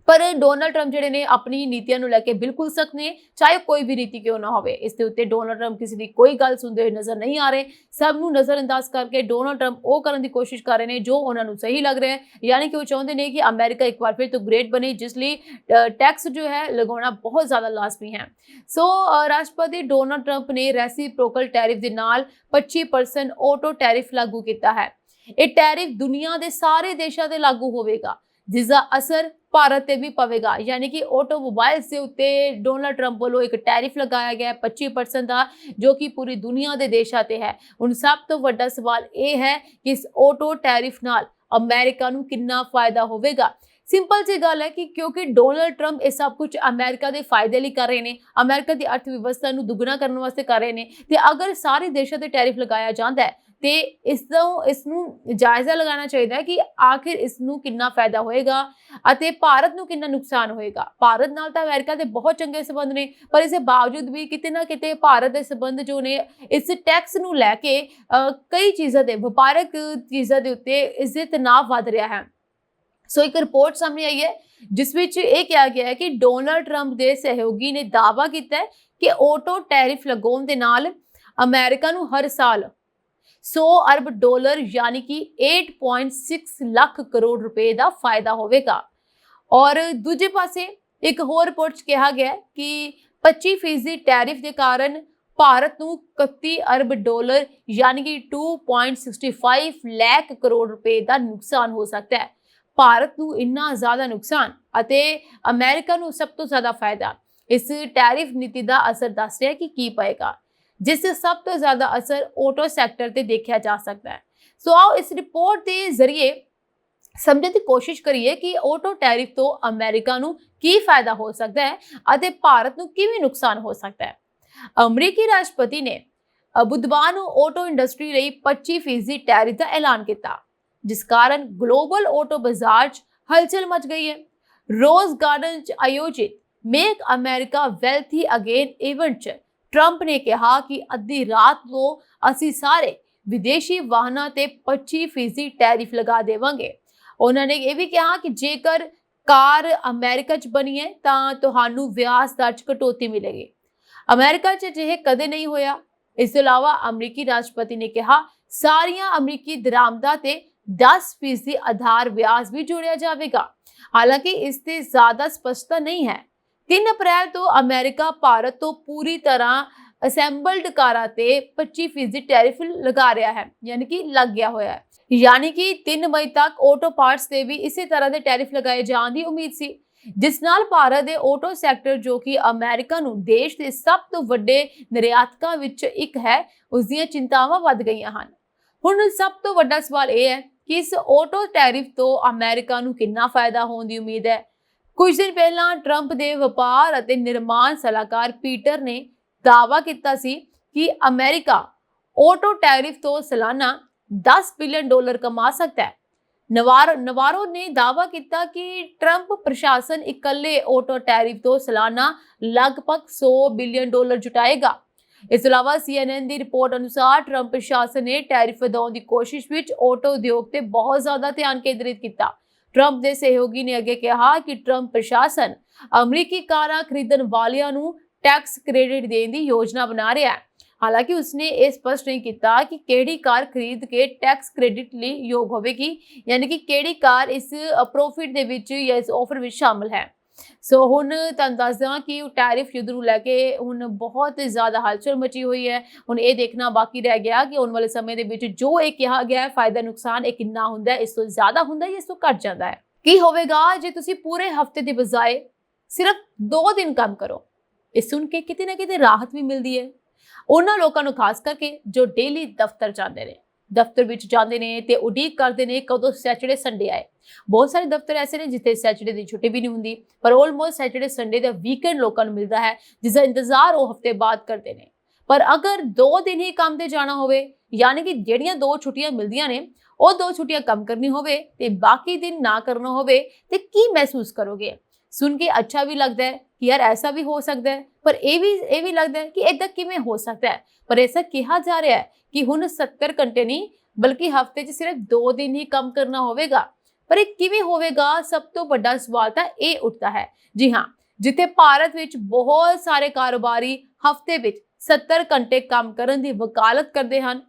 ਪਰ ਡੋਨਲਡ ਟਰੰਪ ਜਿਹੜੇ ਨੇ ਆਪਣੀ ਨੀਤੀਆਂ ਨੂੰ ਲੈ ਕੇ ਬਿਲਕੁਲ ਸਖਤ ਨੇ, ਚਾਹੇ ਕੋਈ ਵੀ ਨੀਤੀ ਕਿਉਂ ਨਾ ਹੋਵੇ। ਇਸ ਦੇ ਉੱਤੇ ਡੋਨਲਡ ਟਰੰਪ ਕਿਸੇ ਦੀ ਕੋਈ ਗੱਲ ਸੁਣਦੇ ਹੋਏ ਨਜ਼ਰ ਨਹੀਂ ਆ ਰਹੇ। ਸਭ ਨੂੰ ਨਜ਼ਰਅੰਦਾਜ਼ ਕਰਕੇ ਡੋਨਲਡ ਟਰੰਪ ਉਹ ਕਰਨ ਦੀ ਕੋਸ਼ਿਸ਼ ਕਰ ਰਹੇ ਨੇ ਜੋ ਉਹਨਾਂ ਨੂੰ ਸਹੀ ਲੱਗ ਰਿਹਾ ਹੈ, ਯਾਨੀ ਕਿ ਉਹ ਚਾਹੁੰਦੇ ਨੇ ਕਿ ਅਮਰੀਕਾ ਇੱਕ ਵਾਰ ਫਿਰ ਤੋਂ ਗ੍ਰੇਟ ਬਣੇ, ਜਿਸ ਲਈ ਟੈਕਸ ਜੋ ਹੈ ਲਗਾਉਣਾ ਬਹੁਤ ਜ਼ਿਆਦਾ ਲਾਜ਼ਮੀ ਹੈ। ਸੋ ਰਾਸ਼ਟਰਪਤੀ ਡੋਨਲਡ ਟਰੰਪ ਨੇ ਰੈਸੀਪ੍ਰੋਕਲ ਟੈਰਿਫ ਦੇ ਨਾਲ 25% ਆਟੋ ਟੈਰਿਫ ਲਾਗੂ ਕੀਤਾ ਹੈ। ਇਹ ਟੈਰਿਫ ਦੁਨੀਆ ਦੇ ਸਾਰੇ ਦੇਸ਼ਾਂ ਤੇ ਲਾਗੂ ਹੋਵੇਗਾ, ਜਿਸ ਦਾ ਅਸਰ ਭਾਰਤ ਤੇ ਵੀ ਪਵੇਗਾ। ਯਾਨੀ ਕਿ ਆਟੋਮੋਬਾਈਲਸ ਦੇ ਉੱਤੇ ਡੋਨਲਡ ਟਰੰਪ ਵੱਲੋਂ ਇੱਕ ਟੈਰਿਫ ਲਗਾਇਆ ਗਿਆ 25% ਦਾ, ਜੋ ਕਿ ਪੂਰੀ ਦੁਨੀਆ ਦੇ ਦੇਸ਼ਾਂ ਤੇ ਹੈ। ਹੁਣ ਸਭ ਤੋਂ ਵੱਡਾ ਸਵਾਲ ਇਹ ਹੈ ਕਿ ਇਸ ਆਟੋ ਟੈਰਿਫ ਨਾਲ ਅਮਰੀਕਾ ਨੂੰ ਕਿੰਨਾ ਫਾਇਦਾ ਹੋਵੇਗਾ। ਸਿੰਪਲ ਜੀ ਗੱਲ ਹੈ ਕਿ ਕਿਉਂਕਿ ਡੋਨਲਡ ਟਰੰਪ ਇਹ ਸਭ ਕੁਝ ਅਮਰੀਕਾ ਦੇ ਫਾਇਦੇ ਲਈ ਕਰ ਰਹੇ ਨੇ, ਅਮਰੀਕਾ ਦੀ ਅਰਥ ਵਿਵਸਥਾ ਨੂੰ ਦੁੱਗਣਾ ਕਰਨ ਵਾਸਤੇ ਕਰ ਰਹੇ ਨੇ, ਤੇ ਅਗਰ ਸਾਰੇ ਦੇਸ਼ਾਂ ਤੇ ਟੈਰਿਫ ਲਗਾਇਆ ਜਾਂਦਾ ਹੈ ਤੇ ਇਸ ਨੂੰ ਜਾਇਜ਼ਾ ਲਗਾਉਣਾ ਚਾਹੀਦਾ ਹੈ ਕਿ ਆਖਿਰ ਇਸ ਨੂੰ ਕਿੰਨਾ ਫਾਇਦਾ ਹੋਏਗਾ ਅਤੇ ਭਾਰਤ ਨੂੰ ਕਿੰਨਾ ਨੁਕਸਾਨ ਹੋਏਗਾ। ਭਾਰਤ ਨਾਲ ਤਾਂ ਅਮਰੀਕਾ ਦੇ ਬਹੁਤ ਚੰਗੇ ਸੰਬੰਧ ਨੇ, ਪਰ ਇਸ ਦੇ ਬਾਵਜੂਦ ਵੀ ਕਿਤੇ ਨਾ ਕਿਤੇ ਭਾਰਤ ਦੇ ਸੰਬੰਧ ਜੋ ਨੇ ਇਸ ਟੈਕਸ ਨੂੰ ਲੈ ਕੇ ਕਈ ਚੀਜ਼ਾਂ ਦੇ ਵਪਾਰਕ ਚੀਜ਼ਾਂ ਦੇ ਉੱਤੇ ਇਸ ਦੇ ਤਣਾਅ ਵੱਧ ਰਿਹਾ ਹੈ। ਸੋ ਇੱਕ ਰਿਪੋਰਟ ਸਾਹਮਣੇ ਆਈ ਹੈ ਜਿਸ ਵਿੱਚ ਇਹ ਕਿਹਾ ਗਿਆ ਹੈ ਕਿ ਡੋਨਲਡ ਟਰੰਪ ਦੇ ਸਹਿਯੋਗੀ ਨੇ ਦਾਅਵਾ ਕੀਤਾ ਹੈ ਕਿ ਆਟੋ ਟੈਰਿਫ ਲਗਾਉਣ ਦੇ ਨਾਲ ਅਮਰੀਕਾ ਨੂੰ ਹਰ ਸਾਲ 100 ਅਰਬ ਡਾਲਰ ਯਾਨੀ ਕਿ 8.6 ਲੱਖ ਕਰੋੜ ਰੁਪਏ ਦਾ ਫਾਇਦਾ ਹੋਵੇਗਾ। ਔਰ ਦੂਜੇ ਪਾਸੇ ਇੱਕ ਹੋਰ ਰਿਪੋਰਟ 'ਚ ਕਿਹਾ ਗਿਆ ਕਿ 25% ਟੈਰਿਫ ਦੇ ਕਾਰਨ ਭਾਰਤ ਨੂੰ 31 ਅਰਬ ਡਾਲਰ ਯਾਨੀ ਕਿ 2.65 ਲੱਖ ਕਰੋੜ ਰੁਪਏ ਦਾ ਨੁਕਸਾਨ ਹੋ ਸਕਦਾ ਹੈ। ਭਾਰਤ ਨੂੰ ਇੰਨਾ ਜ਼ਿਆਦਾ ਨੁਕਸਾਨ ਅਤੇ ਅਮਰੀਕਾ ਨੂੰ ਸਭ ਤੋਂ ਜ਼ਿਆਦਾ ਫਾਇਦਾ ਇਸ ਟੈਰਿਫ ਨੀਤੀ ਦਾ ਅਸਰ ਦੱਸ ਰਿਹਾ ਕਿ ਕੀ ਪਏਗਾ, ਜਿਸ से ਸਭ ਤੋਂ ਜ਼ਿਆਦਾ ਅਸਰ ਆਟੋ ਸੈਕਟਰ ਤੇ ਦੇਖਿਆ ਜਾ ਸਕਦਾ ਹੈ। ਸੋ ਆਓ ਇਸ ਰਿਪੋਰਟ ਦੇ ਜ਼ਰੀਏ ਸਮਝਣ ਦੀ ਕੋਸ਼ਿਸ਼ ਕਰੀਏ ਕਿ ਆਟੋ ਟੈਰਿਫ ਤੋਂ ਅਮਰੀਕਾ ਨੂੰ ਕੀ ਫਾਇਦਾ ਹੋ ਸਕਦਾ ਹੈ ਅਤੇ ਭਾਰਤ ਨੂੰ ਕਿਵੇਂ ਨੁਕਸਾਨ ਹੋ ਸਕਦਾ ਹੈ। ਅਮਰੀਕੀ ਰਾਸ਼ਟਰਪਤੀ ਨੇ ਬੁੱਧਵਾਰ ਨੂੰ ਆਟੋ ਇੰਡਸਟਰੀ ਲਈ 25% ਟੈਰਿਫ ਦਾ ਐਲਾਨ ਕੀਤਾ, ਜਿਸ ਕਾਰਨ ਗਲੋਬਲ ਆਟੋ ਬਾਜ਼ਾਰ 'ਚ ਹਲਚਲ ਮਚ ਗਈ ਹੈ। ਰੋਜ਼ ਗਾਰਡਨ 'ਚ ਆਯੋਜਿਤ make America wealthy again event 'ਚ ਟਰੰਪ ਨੇ ਕਿਹਾ ਕਿ ਅੱਧੀ ਰਾਤ ਤੋਂ ਅਸੀਂ ਸਾਰੇ ਵਿਦੇਸ਼ੀ ਵਾਹਨਾਂ ਤੇ 25% ਟੈਰਿਫ ਲਗਾ ਦੇਵਾਂਗੇ। ਉਹਨਾਂ ਨੇ ਇਹ ਵੀ ਕਿਹਾ ਕਿ ਜੇਕਰ ਕਾਰ ਅਮਰੀਕਾ 'ਚ ਬਣੀ ਹੈ ਤਾਂ ਤੁਹਾਨੂੰ ਵਿਆਜ ਦਰ 'ਚ ਕਟੌਤੀ ਮਿਲੇਗੀ। ਅਮਰੀਕਾ 'ਚ ਅਜਿਹੇ ਕਦੇ ਨਹੀਂ ਹੋਇਆ। ਇਸ ਤੋਂ ਇਲਾਵਾ ਅਮਰੀਕੀ ਰਾਸ਼ਟਰਪਤੀ ਨੇ ਕਿਹਾ ਸਾਰੀਆਂ ਅਮਰੀਕੀ ਦਰਾਮਦਾਂ ਤੇ 10% ਆਧਾਰ ਵਿਆਜ ਵੀ ਜੋੜਿਆ ਜਾਵੇਗਾ। ਹਾਲਾਂਕਿ ਇਸ ਤੇ ਜ਼ਿਆਦਾ ਸਪਸ਼ਟਤਾ ਨਹੀਂ ਹੈ। 3 ਅਪ੍ਰੈਲ ਤੋਂ ਅਮਰੀਕਾ ਭਾਰਤ ਤੋਂ ਪੂਰੀ ਤਰ੍ਹਾਂ ਅਸੈਂਬਲਡ ਕਾਰਾਂ ਤੇ 25% ਟੈਰਿਫ ਲਗਾ ਰਿਹਾ ਹੈ, ਯਾਨੀ ਕਿ ਲੱਗ ਗਿਆ ਹੋਇਆ ਹੈ। ਯਾਨੀ ਕਿ 3 ਮਈ ਤੱਕ ਆਟੋ ਪਾਰਟਸ ਤੇ ਵੀ ਇਸੇ ਤਰ੍ਹਾਂ ਦੇ ਟੈਰਿਫ ਲਗਾਏ ਜਾਣ ਦੀ ਉਮੀਦ ਸੀ। ਜਿਸ ਨਾਲ ਭਾਰਤ ਦੇ ਆਟੋ ਸੈਕਟਰ, ਜੋ ਕਿ ਅਮਰੀਕਾ ਨੂੰ ਦੇਸ਼ ਦੇ ਸਭ ਤੋਂ ਵੱਡੇ ਨਿਰਯਾਤਕਾਂ ਵਿੱਚ ਇੱਕ ਹੈ, ਉਸ ਦੀਆਂ ਚਿੰਤਾਵਾਂ ਵੱਧ ਗਈਆਂ ਹਨ। ਹੁਣ ਸਭ ਤੋਂ ਵੱਡਾ ਸਵਾਲ ਇਹ ਹੈ ਕਿ ਇਸ ਆਟੋ ਟੈਰਿਫ ਤੋਂ ਅਮਰੀਕਾ ਨੂੰ ਕਿੰਨਾ ਫਾਇਦਾ ਹੋਣ ਦੀ ਉਮੀਦ ਹੈ। ਕੁਝ ਦਿਨ ਪਹਿਲਾਂ ਟਰੰਪ ਦੇ ਵਪਾਰ ਅਤੇ ਨਿਰਮਾਣ ਸਲਾਹਕਾਰ ਪੀਟਰ ਨੇ ਦਾਅਵਾ ਕੀਤਾ ਸੀ ਕਿ ਅਮਰੀਕਾ ਆਟੋ ਟੈਰਿਫ ਤੋਂ ਸਾਲਾਨਾ $10 ਬਿਲੀਅਨ ਕਮਾ ਸਕਦਾ ਹੈ। ਨਵਾਰੋ ਨੇ ਦਾਅਵਾ ਕੀਤਾ ਕਿ ਟਰੰਪ ਪ੍ਰਸ਼ਾਸਨ ਇਕੱਲੇ ਆਟੋ ਟੈਰਿਫ ਤੋਂ ਸਾਲਾਨਾ ਲਗਭਗ $100 ਬਿਲੀਅਨ ਜੁਟਾਏਗਾ। ਇਸ ਤੋਂ ਇਲਾਵਾ CNN ਦੀ ਰਿਪੋਰਟ ਅਨੁਸਾਰ ਟਰੰਪ ਪ੍ਰਸ਼ਾਸਨ ਨੇ ਟੈਰਿਫ ਵਧਾਉਣ ਦੀ ਕੋਸ਼ਿਸ਼ ਵਿੱਚ ਆਟੋ ਉਦਯੋਗ ਤੇ ਬਹੁਤ ਜ਼ਿਆਦਾ ਧਿਆਨ ਕੇਂਦਰਿਤ ਕੀਤਾ। ਟਰੰਪ ਦੇ ਸਹਿਯੋਗੀ ਨੇ ਅੱਗੇ ਕਿਹਾ ਕਿ ਟਰੰਪ ਪ੍ਰਸ਼ਾਸਨ ਅਮਰੀਕੀ ਕਾਰਾਂ ਖਰੀਦਣ ਵਾਲਿਆਂ ਨੂੰ ਟੈਕਸ ਕ੍ਰੈਡਿਟ ਦੇਣ ਦੀ ਯੋਜਨਾ ਬਣਾ ਰਿਹਾ ਹੈ। ਹਾਲਾਂਕਿ ਉਸਨੇ ਇਹ ਸਪਸ਼ਟ ਨਹੀਂ ਕੀਤਾ ਕਿ ਕਿਹੜੀ ਕਾਰ ਖਰੀਦ ਕੇ ਟੈਕਸ ਕ੍ਰੈਡਿਟ ਲਈ ਯੋਗ ਹੋਵੇਗੀ, ਯਾਨੀ ਕਿ ਕਿਹੜੀ ਕਾਰ ਇਸ ਪ੍ਰੋਫਿਟ ਦੇ ਵਿੱਚ ਜਾਂ ਇਸ ਆਫਰ ਵਿੱਚ ਸ਼ਾਮਲ ਹੈ। ਸੋ ਹੁਣ ਤੁਹਾਨੂੰ ਦੱਸਦਾ ਕਿ ਟੈਰਿਫ ਯੁੱਧ ਨੂੰ ਲੈ ਕੇ ਹੁਣ ਬਹੁਤ ਜ਼ਿਆਦਾ ਹਲਚਲ ਮਚੀ ਹੋਈ ਹੈ। ਹੁਣ ਇਹ ਦੇਖਣਾ ਬਾਕੀ ਰਹਿ ਗਿਆ ਕਿ ਆਉਣ ਵਾਲੇ ਸਮੇਂ ਦੇ ਵਿੱਚ ਜੋ ਇਹ ਕਿਹਾ ਗਿਆ ਹੈ ਫਾਇਦਾ ਨੁਕਸਾਨ ਇਹ ਕਿੰਨਾ ਹੁੰਦਾ ਹੈ, ਇਸ ਤੋਂ ਜ਼ਿਆਦਾ ਹੁੰਦਾ ਹੈ ਜਾਂ ਇਸ ਤੋਂ ਘੱਟ ਜਾਂਦਾ ਹੈ। ਕੀ ਹੋਵੇਗਾ ਜੇ ਤੁਸੀਂ ਪੂਰੇ ਹਫਤੇ ਦੀ ਬਜਾਏ ਸਿਰਫ 2 ਦਿਨ ਕੰਮ ਕਰੋ? ਇਹ ਸੁਣ ਕੇ ਕਿਤੇ ਨਾ ਕਿਤੇ ਰਾਹਤ ਵੀ ਮਿਲਦੀ ਹੈ ਉਹਨਾਂ ਲੋਕਾਂ ਨੂੰ, ਖਾਸ ਕਰਕੇ ਜੋ ਡੇਲੀ ਦਫ਼ਤਰ ਜਾਂਦੇ ਨੇ, ਦਫ਼ਤਰ ਵਿੱਚ ਜਾਂਦੇ ਨੇ ਤੇ ਉਡੀਕ ਕਰਦੇ ਨੇ ਕਦੋਂ ਸੈਟਰਡੇ ਸੰਡੇ ਆਏ। ਬਹੁਤ ਸਾਰੇ ਦਫ਼ਤਰ ਐਸੇ ਨੇ ਜਿੱਥੇ ਸੈਟਰਡੇ ਦੀ ਛੁੱਟੀ ਵੀ ਨਹੀਂ ਹੁੰਦੀ, ਪਰ ਆਲਮੋਸਟ ਸੈਟਰਡੇ ਸੰਡੇ ਦਾ ਵੀਕਐਂਡ ਲੋਕਾਂ ਨੂੰ ਮਿਲਦਾ ਹੈ, ਜਿਸ ਦਾ ਇੰਤਜ਼ਾਰ ਉਹ ਹਫ਼ਤੇ ਬਾਅਦ ਕਰਦੇ ਨੇ। ਪਰ ਅਗਰ 2 ਦਿਨ ਹੀ ਕੰਮ ਤੇ ਜਾਣਾ ਹੋਵੇ, ਯਾਨੀ ਕਿ ਜਿਹੜੀਆਂ 2 ਛੁੱਟੀਆਂ ਮਿਲਦੀਆਂ ਨੇ ਉਹ 2 ਛੁੱਟੀਆਂ ਕੰਮ ਕਰਨੀ ਹੋਵੇ ਤੇ ਬਾਕੀ ਦਿਨ ਨਾ ਕਰਨਾ ਹੋਵੇ, ਤੇ ਕੀ ਮਹਿਸੂਸ ਕਰੋਗੇ? ਸੁਣ ਕੇ ਅੱਛਾ ਵੀ ਲੱਗਦਾ ਹੈ ਕਿ ਯਾਰ ਐਸਾ ਵੀ ਹੋ ਸਕਦਾ ਹੈ, ਪਰ ਇਹ ਵੀ ਲੱਗਦਾ ਹੈ ਕਿ ਇਦਾਂ ਕਿਵੇਂ ਹੋ ਸਕਦਾ ਹੈ। ਪਰ ਐਸਾ ਕਿਹਾ ਜਾ ਰਿਹਾ ਹੈ ਕਿ ਹੁਣ 70 ਘੰਟੇ ਨਹੀਂ ਬਲਕਿ ਹਫ਼ਤੇ 'ਚ ਸਿਰਫ 2 ਦਿਨ ਹੀ ਕੰਮ ਕਰਨਾ ਹੋਵੇਗਾ। ਪਰ ਇਹ ਕਿਵੇਂ ਹੋਵੇਗਾ? ਸਭ ਤੋਂ ਵੱਡਾ ਸਵਾਲ ਤਾਂ ਇਹ ਉੱਠਦਾ ਹੈ। ਜੀ ਹਾਂ, ਜਿੱਥੇ ਭਾਰਤ ਵਿੱਚ ਬਹੁਤ ਸਾਰੇ ਕਾਰੋਬਾਰੀ ਹਫ਼ਤੇ ਵਿੱਚ 70 ਘੰਟੇ ਕੰਮ ਕਰਨ ਦੀ ਵਕਾਲਤ ਕਰਦੇ ਹਨ,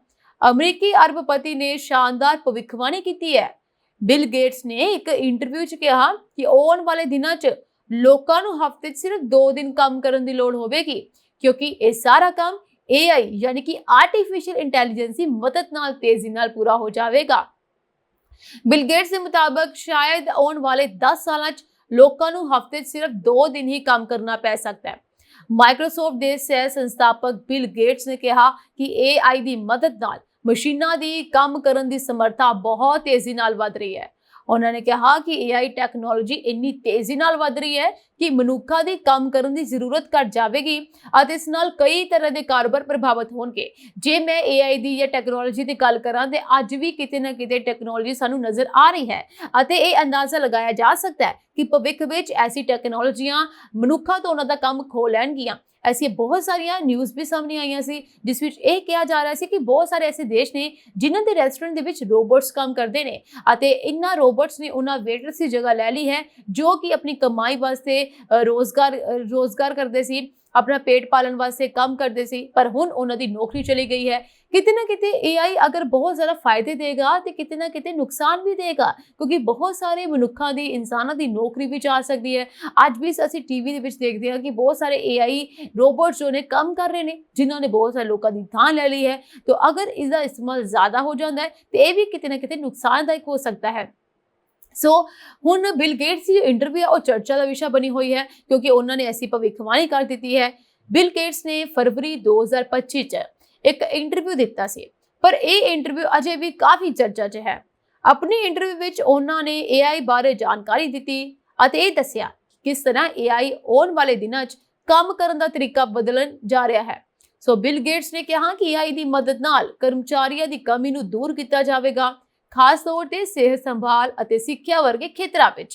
ਅਮਰੀਕੀ ਅਰਬਪਤੀ ਨੇ ਸ਼ਾਨਦਾਰ ਭਵਿੱਖਬਾਣੀ ਕੀਤੀ ਹੈ। ਬਿਲ ਗੇਟਸ ਨੇ ਇੱਕ ਇੰਟਰਵਿਊ 'ਚ ਕਿਹਾ ਕਿ ਆਉਣ ਵਾਲੇ ਦਿਨਾਂ 'ਚ ਲੋਕਾਂ ਨੂੰ ਹਫ਼ਤੇ 'ਚ ਸਿਰਫ 2 ਦਿਨ ਕੰਮ ਕਰਨ ਦੀ ਲੋੜ ਹੋਵੇਗੀ, ਕਿਉਂਕਿ ਇਹ ਸਾਰਾ ਕੰਮ AI ਯਾਨੀ ਕਿ ਆਰਟੀਫਿਸ਼ੀਅਲ ਇੰਟੈਲੀਜੈਂਸ ਦੀ ਮਦਦ ਨਾਲ ਤੇਜ਼ੀ ਨਾਲ ਪੂਰਾ ਹੋ ਜਾਵੇਗਾ। ਬਿਲ ਗੇਟਸ ਦੇ ਮੁਤਾਬਕ ਸ਼ਾਇਦ ਆਉਣ ਵਾਲੇ 10 ਸਾਲਾਂ 'ਚ ਲੋਕਾਂ ਨੂੰ ਹਫ਼ਤੇ 'ਚ ਸਿਰਫ 2 ਦਿਨ ਹੀ ਕੰਮ ਕਰਨਾ ਪੈ ਸਕਦਾ ਹੈ। ਮਾਈਕਰੋਸਾਫਟ ਦੇ ਸਹਿ ਸੰਸਥਾਪਕ ਬਿਲ ਗੇਟਸ ਨੇ ਕਿਹਾ ਕਿ AI ਦੀ ਮਦਦ ਨਾਲ ਮਸ਼ੀਨਾਂ ਦੀ ਕੰਮ ਕਰਨ ਦੀ ਸਮਰੱਥਾ ਬਹੁਤ ਤੇਜ਼ੀ ਨਾਲ ਵਧ ਰਹੀ ਹੈ। ਉਹਨਾਂ ਨੇ ਕਿਹਾ ਕਿ AI ਟੈਕਨੋਲੋਜੀ ਇੰਨੀ ਤੇਜ਼ੀ ਨਾਲ ਵਧ ਰਹੀ ਹੈ ਕਿ ਮਨੁੱਖਾਂ ਦੀ ਕੰਮ ਕਰਨ ਦੀ ਜ਼ਰੂਰਤ ਘਟ ਜਾਵੇਗੀ ਅਤੇ ਇਸ ਨਾਲ ਕਈ ਤਰ੍ਹਾਂ ਦੇ ਕਾਰੋਬਾਰ ਪ੍ਰਭਾਵਿਤ ਹੋਣਗੇ। ਜੇ ਮੈਂ AI ਦੀ ਜਾਂ ਟੈਕਨੋਲੋਜੀ ਦੀ ਗੱਲ ਕਰਾਂ ਤੇ ਅੱਜ ਵੀ ਕਿਤੇ ਨਾ ਕਿਤੇ ਟੈਕਨੋਲੋਜੀ ਸਾਨੂੰ ਨਜ਼ਰ ਆ ਰਹੀ ਹੈ ਅਤੇ ਇਹ ਅੰਦਾਜ਼ਾ ਲਗਾਇਆ ਜਾ ਸਕਦਾ ਹੈ ਕਿ ਭਵਿੱਖ ਵਿੱਚ ਐਸੀ ਟੈਕਨੋਲੋਜੀਆਂ ਮਨੁੱਖਾਂ ਤੋਂ ਉਹਨਾਂ ਦਾ ਕੰਮ ਖੋਹ ਲੈਣਗੀਆਂ। ऐसी बहुत सारिया न्यूज़ भी सामने आईਆਂ ਸੀ ਜਿਸ ਵਿੱਚ ਇਹ ਕਿਹਾ ਜਾ ਰਿਹਾ ਸੀ ਕਿ ਬਹੁਤ ਸਾਰੇ ਐਸੇ ਦੇਸ਼ ਨੇ ਜਿਨ੍ਹਾਂ ਦੇ ਰੈਸਟੋਰੈਂਟ ਦੇ ਵਿੱਚ ਰੋਬੋਟਸ ਕੰਮ ਕਰਦੇ ਨੇ ਅਤੇ ਇਨ੍ਹਾਂ ਰੋਬੋਟਸ ਨੇ ਉਹਨਾਂ ਵੇਟਰਸ ਦੀ ਜਗ੍ਹਾ ਲੈ ਲਈ ਹੈ ਜੋ ਕਿ ਆਪਣੀ ਕਮਾਈ ਵਾਸਤੇ ਰੋਜ਼ਗਾਰ ਕਰਦੇ ਸੀ, अपना पेट पालन वास्ते काम करते सी, पर हुण उन्हां दी नौकरी चली गई है। किते ना किते AI अगर बहुत ज़्यादा फायदे देगा तो किते ना किते नुकसान भी देगा, क्योंकि बहुत सारे मनुखा दी इंसानां दी नौकरी भी जा सकती है। अज भी असीं टीवी दे विच देखदे हां कि बहुत सारे AI रोबोट्स जो ने काम कर रहे हैं जिन्हां ने बहुत सारे लोगों की थां ले ली है। तो अगर इसका इस्तेमाल ज़्यादा हो जाता है तो यह भी किते ना किते नुकसानदायक हो सकता है। सो हुण बिल गेट्स की इंटरव्यू है और चर्चा का विषय बनी हुई है क्योंकि उन्होंने ऐसी भविष्यवाणी कर दी है। बिल गेट्स ने फरवरी 2025 एक इंटरव्यू दिता सी, पर यह इंटरव्यू अजे भी काफ़ी चर्चा च है। अपनी इंटरव्यू विच उन्होंने AI बारे जानकारी दी और यह दस्सिया किस तरह AI आने वाले दिनों काम करने का तरीका बदलन जा रहा है। सो बिल गेट्स ने कहा कि AI की मदद नाल कर्मचारियों की कमी नूं दूर किया जाएगा, खास तौर पर सेहत संभाल और सिक्ख्या वर्गे खेत्रों में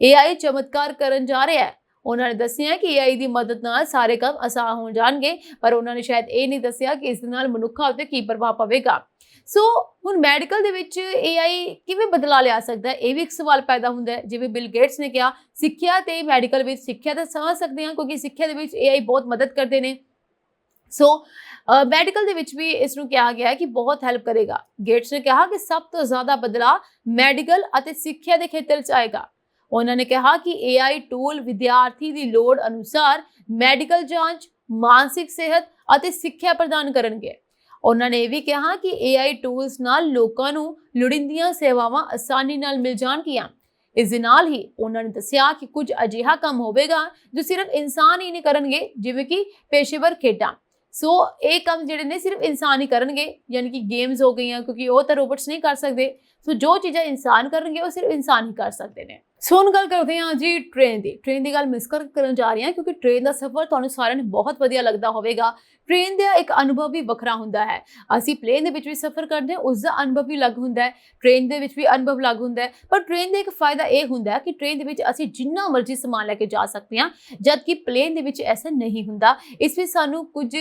AI चमत्कार करन जा रहा है। उन्होंने दस्सिया कि AI की मदद नाल सारे काम आसान हो जाएंगे, पर उन्होंने शायद ये नहीं दस्सिया कि इस नाल मनुखा उत्ते की प्रभाव पवेगा। सो हुण मैडिकल दे विच AI किवें बदला लिया सकता है, ये भी एक सवाल पैदा होंदा है। जिवें बिल गेट्स ने कहा सिक्ख्या ते मैडिकल विच सिक्ख्या तो समझ सकते हैं क्योंकि सिक्ख्या दे विच AI बहुत मदद करते हैं। सो मैडिकल दे विच भी इसनूं कहा गया है कि बहुत हेल्प करेगा। गेट्स ने कहा कि सब तो ज़्यादा बदलाव मैडिकल और सिक्ख्या के खेत्र च आएगा। उन्होंने कहा कि AI टूल विद्यार्थी की लोड़ अनुसार मैडिकल जांच, मानसिक सेहत और सिक्ख्या प्रदान करेंगे। उन्होंने यह भी कहा कि AI टूल्स नाल लोकां नूं लोड़ींदियां सेवावां आसानी नाल मिल जाणगियां। ਇਸ ਦੇ ਨਾਲ ਹੀ ਉਹਨਾਂ ਨੇ ਦੱਸਿਆ ਕਿ ਕੁਝ ਅਜਿਹਾ ਕੰਮ ਹੋਵੇਗਾ ਜੋ ਸਿਰਫ ਇਨਸਾਨ ਹੀ ਨਹੀਂ ਕਰਨਗੇ, ਜਿਵੇਂ ਕਿ ਪੇਸ਼ੇਵਰ ਖੇਡਾਂ। ਸੋ ਇਹ ਕੰਮ ਜਿਹੜੇ ਨੇ ਸਿਰਫ ਇਨਸਾਨ ਹੀ ਕਰਨਗੇ, ਯਾਨੀ ਕਿ ਗੇਮਸ ਹੋ ਗਈਆਂ, ਕਿਉਂਕਿ ਉਹ ਤਾਂ ਰੋਬੋਟਸ ਨਹੀਂ ਕਰ ਸਕਦੇ। ਸੋ ਜੋ ਚੀਜ਼ਾਂ ਇਨਸਾਨ ਕਰਨਗੇ ਉਹ ਸਿਰਫ ਇਨਸਾਨ ਹੀ ਕਰ ਸਕਦੇ ਨੇ। ਸੋ ਹੁਣ ਗੱਲ ਕਰਦੇ ਹਾਂ ਜੀ ਟ੍ਰੇਨ ਦੀ ਗੱਲ ਮਿਸ ਕਰਨ ਜਾ ਰਹੀ ਹਾਂ, ਕਿਉਂਕਿ ਟ੍ਰੇਨ ਦਾ ਸਫ਼ਰ ਤੁਹਾਨੂੰ ਸਾਰਿਆਂ ਨੂੰ ਬਹੁਤ ਵਧੀਆ ਲੱਗਦਾ ਹੋਵੇਗਾ। ਟ੍ਰੇਨ ਦਾ ਇੱਕ ਅਨੁਭਵ ਵੀ ਵੱਖਰਾ ਹੁੰਦਾ ਹੈ। ਅਸੀਂ ਪਲੇਨ ਦੇ ਵਿੱਚ ਵੀ ਸਫ਼ਰ ਕਰਦੇ ਹਾਂ, ਉਸ ਦਾ ਅਨੁਭਵ ਵੀ ਅਲੱਗ ਹੁੰਦਾ ਹੈ, ਟ੍ਰੇਨ ਦੇ ਵਿੱਚ ਵੀ ਅਨੁਭਵ ਅਲੱਗ ਹੁੰਦਾ ਹੈ। ਪਰ ਟ੍ਰੇਨ ਦਾ ਇੱਕ ਫਾਇਦਾ ਇਹ ਹੁੰਦਾ ਹੈ ਕਿ ਟ੍ਰੇਨ ਦੇ ਵਿੱਚ ਅਸੀਂ ਜਿੰਨਾ ਮਰਜ਼ੀ ਸਮਾਨ ਲੈ ਕੇ ਜਾ ਸਕਦੇ ਹਾਂ, ਜਦਕਿ ਪਲੇਨ ਦੇ ਵਿੱਚ ਐਸਾ ਨਹੀਂ ਹੁੰਦਾ। ਇਸ ਵਿੱਚ ਸਾਨੂੰ ਕੁਝ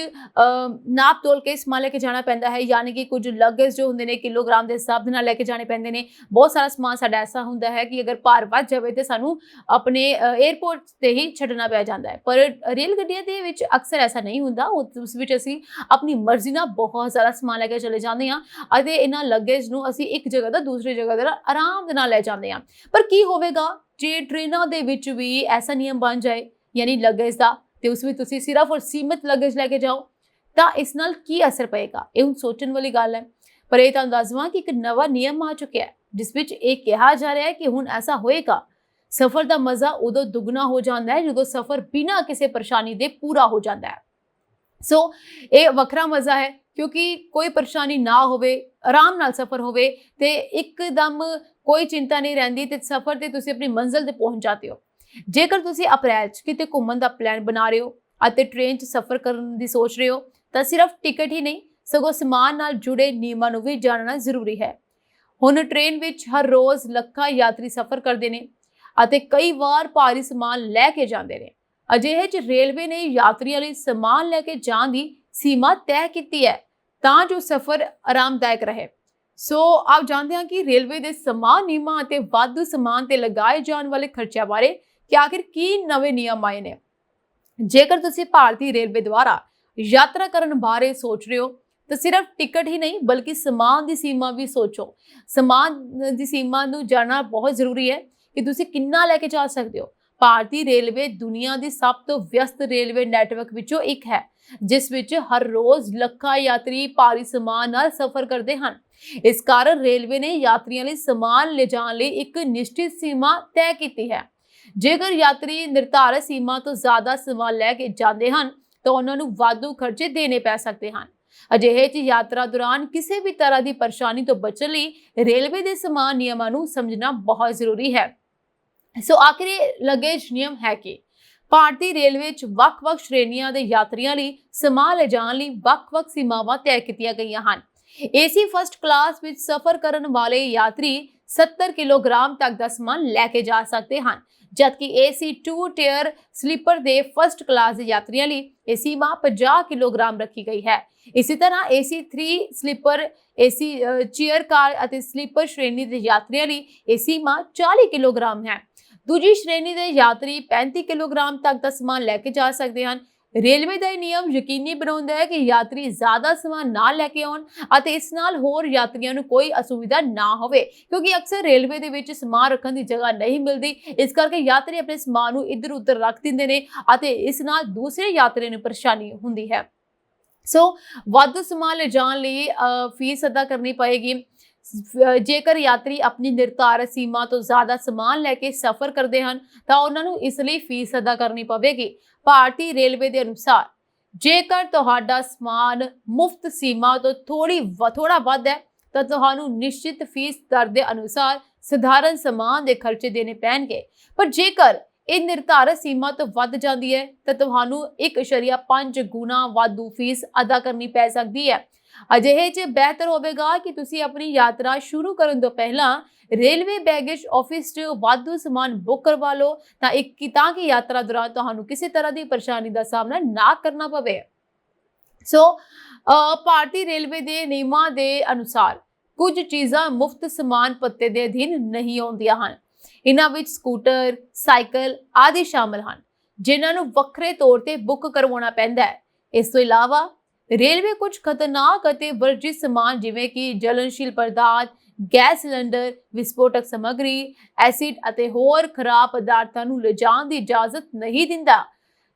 ਨਾਪ ਤੋਲ ਕੇ ਸਮਾਨ ਲੈ ਕੇ ਜਾਣਾ ਪੈਂਦਾ ਹੈ, ਯਾਨੀ ਕਿ ਕੁਝ ਲਗੇਜ ਜੋ ਹੁੰਦੇ ਨੇ ਕਿਲੋਗ੍ਰਾਮ ਦੇ ਹਿਸਾਬ ਦੇ ਨਾਲ ਲੈ ਕੇ ਜਾਣੇ ਪੈਂਦੇ ਨੇ। ਬਹੁਤ ਸਾਰਾ ਸਮਾਨ ਸਾਡਾ ਐਸਾ ਹੁੰਦਾ ਹੈ ਕਿ ਅਗਰ ਭਾਰ ਵੱਧ ਜਾਵੇ ਤੇ ਸਾਨੂੰ ਆਪਣੇ 에ਅਰਪੋਰਟ ਤੇ ਹੀ ਛੱਡਣਾ ਪੈ ਜਾਂਦਾ ਹੈ। ਪਰ ਰੇਲ ਗੱਡੀਆਂ ਦੇ ਵਿੱਚ ਅਕਸਰ ਐਸਾ ਨਹੀਂ ਹੁੰਦਾ, ਉਸ ਵਿੱਚ ਅਸੀਂ ਆਪਣੀ ਮਰਜ਼ੀ ਨਾਲ ਬਹੁਤ ਜ਼ਿਆਦਾ ਸਮਾਨ ਲੈ ਕੇ ਚਲੇ ਜਾਂਦੇ ਹਾਂ ਅਤੇ ਇਹਨਾਂ ਲਗੇਜ ਨੂੰ ਅਸੀਂ ਇੱਕ ਜਗ੍ਹਾ ਤੋਂ ਦੂਸਰੀ ਜਗ੍ਹਾ ਦੇ ਆਰਾਮ ਦੇ ਨਾਲ ਲੈ ਜਾਂਦੇ ਹਾਂ। ਪਰ ਕੀ ਹੋਵੇਗਾ ਜੇ ਟ੍ਰੇਨਾਂ ਦੇ ਵਿੱਚ ਵੀ ਐਸਾ ਨਿਯਮ ਬਣ ਜਾਏ, ਯਾਨੀ ਲਗੇਜ ਦਾ, ਤੇ ਉਸ ਵਿੱਚ ਤੁਸੀਂ ਸਿਰਫ ਔਰ ਸੀਮਿਤ ਲਗੇਜ ਲੈ ਕੇ ਜਾਓ, ਤਾਂ ਇਸ ਨਾਲ ਕੀ ਅਸਰ ਪਏਗਾ? ਇਹ ਹੁਣ ਸੋਚਣ ਵਾਲੀ ਗੱਲ ਹੈ। ਪਰ ਇਹ ਤੁਹਾਨੂੰ ਦੱਸ ਦਵਾਂ ਕਿ ਇੱਕ ਨਵਾਂ ਨਿਯਮ ਆ ਚੁੱਕਿਆ ਹੈ, ਜਿਸ ਵਿੱਚ ਇਹ ਕਿਹਾ ਜਾ ਰਿਹਾ ਹੈ ਕਿ ਹੁਣ ਐਸਾ ਹੋਏਗਾ। ਸਫ਼ਰ ਦਾ ਮਜ਼ਾ ਉਦੋਂ ਦੁੱਗਣਾ ਹੋ ਜਾਂਦਾ ਹੈ ਜਦੋਂ ਸਫ਼ਰ ਬਿਨਾਂ ਕਿਸੇ ਪਰੇਸ਼ਾਨੀ ਦੇ ਪੂਰਾ ਹੋ ਜਾਂਦਾ ਹੈ। ਸੋ ਇਹ ਵੱਖਰਾ ਮਜ਼ਾ ਹੈ, ਕਿਉਂਕਿ ਕੋਈ ਪਰੇਸ਼ਾਨੀ ਨਾ ਹੋਵੇ, ਆਰਾਮ ਨਾਲ ਸਫ਼ਰ ਹੋਵੇ ਤੇ ਇੱਕਦਮ ਕੋਈ ਚਿੰਤਾ ਨਹੀਂ ਰਹਿੰਦੀ ਤੇ ਸਫ਼ਰ ਤੇ ਤੁਸੀਂ ਆਪਣੀ ਮੰਜ਼ਿਲ ਤੇ ਪਹੁੰਚ ਜਾਂਦੇ ਹੋ। ਜੇਕਰ ਤੁਸੀਂ ਅਪ੍ਰੈਲ 'ਚ ਕਿਤੇ ਘੁੰਮਣ ਦਾ ਪਲਾਨ ਬਣਾ ਰਹੇ ਹੋ ਅਤੇ ਟ੍ਰੇਨ 'ਚ ਸਫ਼ਰ ਕਰਨ ਦੀ ਸੋਚ ਰਹੇ ਹੋ, ਤਾਂ ਸਿਰਫ ਟਿਕਟ ਹੀ ਨਹੀਂ ਸਗੋਂ ਸਮਾਨ ਨਾਲ ਜੁੜੇ ਨਿਯਮਾਂ ਨੂੰ ਵੀ ਜਾਣਨਾ ਜ਼ਰੂਰੀ ਹੈ। ਹੁਣ ਟ੍ਰੇਨ ਵਿੱਚ ਹਰ ਰੋਜ਼ ਲੱਖਾਂ ਯਾਤਰੀ ਸਫ਼ਰ ਕਰਦੇ ਨੇ ਅਤੇ ਕਈ ਵਾਰ ਭਾਰੀ ਸਮਾਨ ਲੈ ਕੇ ਜਾਂਦੇ ਨੇ। ਅਜਿਹੇ 'ਚ ਰੇਲਵੇ ਨੇ ਯਾਤਰੀਆਂ ਲਈ ਸਮਾਨ ਲੈ ਕੇ ਜਾਣ ਦੀ ਸੀਮਾ ਤੈਅ ਕੀਤੀ ਹੈ ਤਾਂ ਜੋ ਸਫ਼ਰ ਆਰਾਮਦਾਇਕ ਰਹੇ। ਸੋ ਆਪ ਜਾਣਦੇ ਹਾਂ ਕਿ ਰੇਲਵੇ ਦੇ ਸਮਾਨ ਨਿਯਮਾਂ ਅਤੇ ਵਾਧੂ ਸਮਾਨ ਤੇ ਲਗਾਏ ਜਾਣ ਵਾਲੇ ਖਰਚਿਆਂ ਬਾਰੇ ਕਿ ਆਖਿਰ ਕੀ ਨਵੇਂ ਨਿਯਮ ਆਏ ਨੇ। ਜੇਕਰ ਤੁਸੀਂ ਭਾਰਤੀ ਰੇਲਵੇ ਦੁਆਰਾ ਯਾਤਰਾ ਕਰਨ ਬਾਰੇ ਸੋਚ ਰਹੇ ਹੋ ਤਾਂ ਸਿਰਫ ਟਿਕਟ ਹੀ ਨਹੀਂ ਬਲਕਿ ਸਮਾਨ ਦੀ ਸੀਮਾ ਵੀ ਸੋਚੋ। ਸਮਾਨ ਦੀ ਸੀਮਾ ਨੂੰ ਜਾਣਨਾ ਬਹੁਤ ਜ਼ਰੂਰੀ ਹੈ ਕਿ ਤੁਸੀਂ ਕਿੰਨਾ ਲੈ ਕੇ ਜਾ ਸਕਦੇ ਹੋ। ਭਾਰਤੀ ਰੇਲਵੇ ਦੁਨੀਆ ਦੀ ਸਭ ਤੋਂ ਵਿਅਸਤ ਰੇਲਵੇ ਨੈਟਵਰਕ ਵਿੱਚੋਂ ਇੱਕ ਹੈ, ਜਿਸ ਵਿੱਚ ਹਰ ਰੋਜ਼ ਲੱਖਾਂ ਯਾਤਰੀ ਭਾਰੀ ਸਮਾਨ ਨਾਲ ਸਫ਼ਰ ਕਰਦੇ ਹਨ। ਇਸ ਕਾਰਨ ਰੇਲਵੇ ਨੇ ਯਾਤਰੀਆਂ ਲਈ ਸਮਾਨ ਲਿਜਾਣ ਲਈ ਇੱਕ ਨਿਸ਼ਚਿਤ ਸੀਮਾ ਤੈਅ ਕੀਤੀ ਹੈ। ਜੇਕਰ ਯਾਤਰੀ ਨਿਰਧਾਰਤ ਸੀਮਾ ਤੋਂ ਜ਼ਿਆਦਾ ਸਮਾਨ ਲੈ ਕੇ ਜਾਂਦੇ ਹਨ ਤਾਂ ਉਹਨਾਂ ਨੂੰ ਵਾਧੂ ਖਰਚੇ ਦੇਣੇ ਪੈ ਸਕਦੇ ਹਨ। ਅਜਿਹੇ 'ਚ ਯਾਤਰਾ ਦੌਰਾਨ ਕਿਸੇ ਵੀ ਤਰ੍ਹਾਂ ਦੀ ਪਰੇਸ਼ਾਨੀ ਤੋਂ ਬਚਣ ਲਈ ਰੇਲਵੇ ਦੇ ਸਮਾਨ ਨਿਯਮਾਂ ਨੂੰ ਸਮਝਣਾ ਬਹੁਤ ਜ਼ਰੂਰੀ ਹੈ। ਸੋ ਆਖਿਰ ਇਹ ਲਗੇਜ ਨਿਯਮ ਹੈ ਕਿ ਭਾਰਤੀ ਰੇਲਵੇ 'ਚ ਵੱਖ-ਵੱਖ ਸ਼੍ਰੇਣੀਆਂ ਦੇ ਯਾਤਰੀਆਂ ਲਈ ਸਮਾਨ ਲਿਜਾਣ ਲਈ ਵੱਖ-ਵੱਖ ਸੀਮਾਵਾਂ ਤੈਅ ਕੀਤੀਆਂ ਗਈਆਂ ਹਨ। ਏਸੀ ਫਸਟ ਕਲਾਸ ਵਿੱਚ ਸਫ਼ਰ ਕਰਨ ਵਾਲੇ ਯਾਤਰੀ 70 ਕਿਲੋਗ੍ਰਾਮ ਤੱਕ ਦਾ ਸਮਾਨ ਲੈ ਕੇ ਜਾ ਸਕਦੇ ਹਨ, ਜਦਕਿ ਏਸੀ 2 ਟਾਇਰ ਸਲੀਪਰ ਦੇ ਫਸਟ ਕਲਾਸ ਦੇ ਯਾਤਰੀਆਂ ਲਈ ਇਹ ਸੀਮਾ 50 ਕਿਲੋਗ੍ਰਾਮ ਰੱਖੀ ਗਈ ਹੈ। ਇਸੇ ਤਰ੍ਹਾਂ AC 3 sleeper, AC chair car ਅਤੇ ਸਲੀਪਰ ਸ਼੍ਰੇਣੀ ਦੇ ਯਾਤਰੀਆਂ ਲਈ ਇਹ ਸੀਮਾ 40 ਕਿਲੋਗ੍ਰਾਮ ਹੈ। ਦੂਜੀ ਸ਼੍ਰੇਣੀ ਦੇ ਯਾਤਰੀ 35 ਕਿਲੋਗ੍ਰਾਮ ਤੱਕ ਦਾ ਸਮਾਨ ਲੈ ਕੇ ਜਾ ਸਕਦੇ ਹਨ। ਰੇਲਵੇ ਦਾ ਇਹ ਨਿਯਮ ਯਕੀਨੀ ਬਣਾਉਂਦਾ ਹੈ ਕਿ ਯਾਤਰੀ ਜ਼ਿਆਦਾ ਸਮਾਨ ਨਾ ਲੈ ਕੇ ਆਉਣ ਅਤੇ ਇਸ ਨਾਲ ਹੋਰ ਯਾਤਰੀਆਂ ਨੂੰ ਕੋਈ ਅਸੁਵਿਧਾ ਨਾ ਹੋਵੇ, ਕਿਉਂਕਿ ਅਕਸਰ ਰੇਲਵੇ ਦੇ ਵਿੱਚ ਸਮਾਨ ਰੱਖਣ ਦੀ ਜਗ੍ਹਾ ਨਹੀਂ ਮਿਲਦੀ। ਇਸ ਕਰਕੇ ਯਾਤਰੀ ਆਪਣੇ ਸਮਾਨ ਨੂੰ ਇੱਧਰ ਉੱਧਰ ਰੱਖ ਦਿੰਦੇ ਨੇ ਅਤੇ ਇਸ ਨਾਲ ਦੂਸਰੇ ਯਾਤਰੀਆਂ ਨੂੰ ਪਰੇਸ਼ਾਨੀ ਹੁੰਦੀ ਹੈ। ਸੋ ਵਾਧੂ ਸਮਾਨ ਲਿਜਾਣ ਲਈ ਫੀਸ ਅਦਾ ਕਰਨੀ ਪਏਗੀ। ਜੇਕਰ ਯਾਤਰੀ ਆਪਣੀ ਨਿਰਧਾਰਤ ਸੀਮਾ ਤੋਂ ਜ਼ਿਆਦਾ ਸਮਾਨ ਲੈ ਕੇ ਸਫ਼ਰ ਕਰਦੇ ਹਨ ਤਾਂ ਉਹਨਾਂ ਨੂੰ ਇਸ ਲਈ ਫੀਸ ਅਦਾ ਕਰਨੀ ਪਵੇਗੀ। ਭਾਰਤੀ ਰੇਲਵੇ ਦੇ ਅਨੁਸਾਰ ਜੇਕਰ ਤੁਹਾਡਾ ਸਮਾਨ ਮੁਫਤ ਸੀਮਾ ਤੋਂ ਥੋੜਾ ਵੱਧ ਹੈ ਤਾਂ ਤੁਹਾਨੂੰ ਨਿਸ਼ਚਿਤ ਫੀਸ ਦਰ ਦੇ ਅਨੁਸਾਰ ਸਧਾਰਨ ਸਮਾਨ ਦੇ ਖਰਚੇ ਦੇਣੇ ਪੈਣਗੇ। ਪਰ ਜੇਕਰ ਇਹ ਨਿਰਧਾਰਤ ਸੀਮਾ ਤੋਂ ਵੱਧ ਜਾਂਦੀ ਹੈ ਤਾਂ ਤੁਹਾਨੂੰ 1.5 ਗੁਣਾ ਵਾਧੂ ਫੀਸ ਅਦਾ ਕਰਨੀ ਪੈ ਸਕਦੀ ਹੈ। ਅਜਿਹੇ 'ਚ ਬਿਹਤਰ ਹੋਵੇਗਾ ਕਿ ਤੁਸੀਂ ਆਪਣੀ ਯਾਤਰਾ ਸ਼ੁਰੂ ਕਰਨ ਤੋਂ ਪਹਿਲਾਂ ਰੇਲਵੇ ਬੈਗੇਜ ਆਫਿਸ 'ਚ ਵਾਧੂ ਸਮਾਨ ਬੁੱਕ ਕਰਵਾ ਲਓ ਤਾਂ ਕਿ ਯਾਤਰਾ ਦੌਰਾਨ ਤੁਹਾਨੂੰ ਕਿਸੇ ਤਰ੍ਹਾਂ ਦੀ ਪਰੇਸ਼ਾਨੀ ਦਾ ਸਾਹਮਣਾ ਨਾ ਕਰਨਾ ਪਵੇ। ਸੋ ਭਾਰਤੀ ਰੇਲਵੇ ਦੇ ਨਿਯਮਾਂ ਦੇ ਅਨੁਸਾਰ ਕੁਝ ਚੀਜ਼ਾਂ ਮੁਫਤ ਸਮਾਨ ਭੱਤੇ ਦੇ ਅਧੀਨ ਨਹੀਂ ਆਉਂਦੀਆਂ ਹਨ। ਇਹਨਾਂ ਵਿੱਚ ਸਕੂਟਰ, ਸਾਈਕਲ ਆਦਿ ਸ਼ਾਮਲ ਹਨ, ਜਿਨ੍ਹਾਂ ਨੂੰ ਵੱਖਰੇ ਤੌਰ ਤੇ ਬੁੱਕ ਕਰਵਾਉਣਾ ਪੈਂਦਾ ਹੈ। ਇਸ ਤੋਂ ਇਲਾਵਾ ਰੇਲਵੇ ਕੁਝ ਖਤਰਨਾਕ ਅਤੇ ਵਰਜਿਤ ਸਮਾਨ ਜਿਵੇਂ ਕਿ ਜਲਨਸ਼ੀਲ ਪਦਾਰਥ, ਗੈਸ ਸਿਲੰਡਰ, ਵਿਸਫੋਟਕ ਸਮੱਗਰੀ, ਐਸਿਡ ਅਤੇ ਹੋਰ ਖਰਾਬ ਪਦਾਰਥਾਂ ਨੂੰ ਲਿਜਾਣ ਦੀ ਇਜਾਜ਼ਤ ਨਹੀਂ ਦਿੰਦਾ,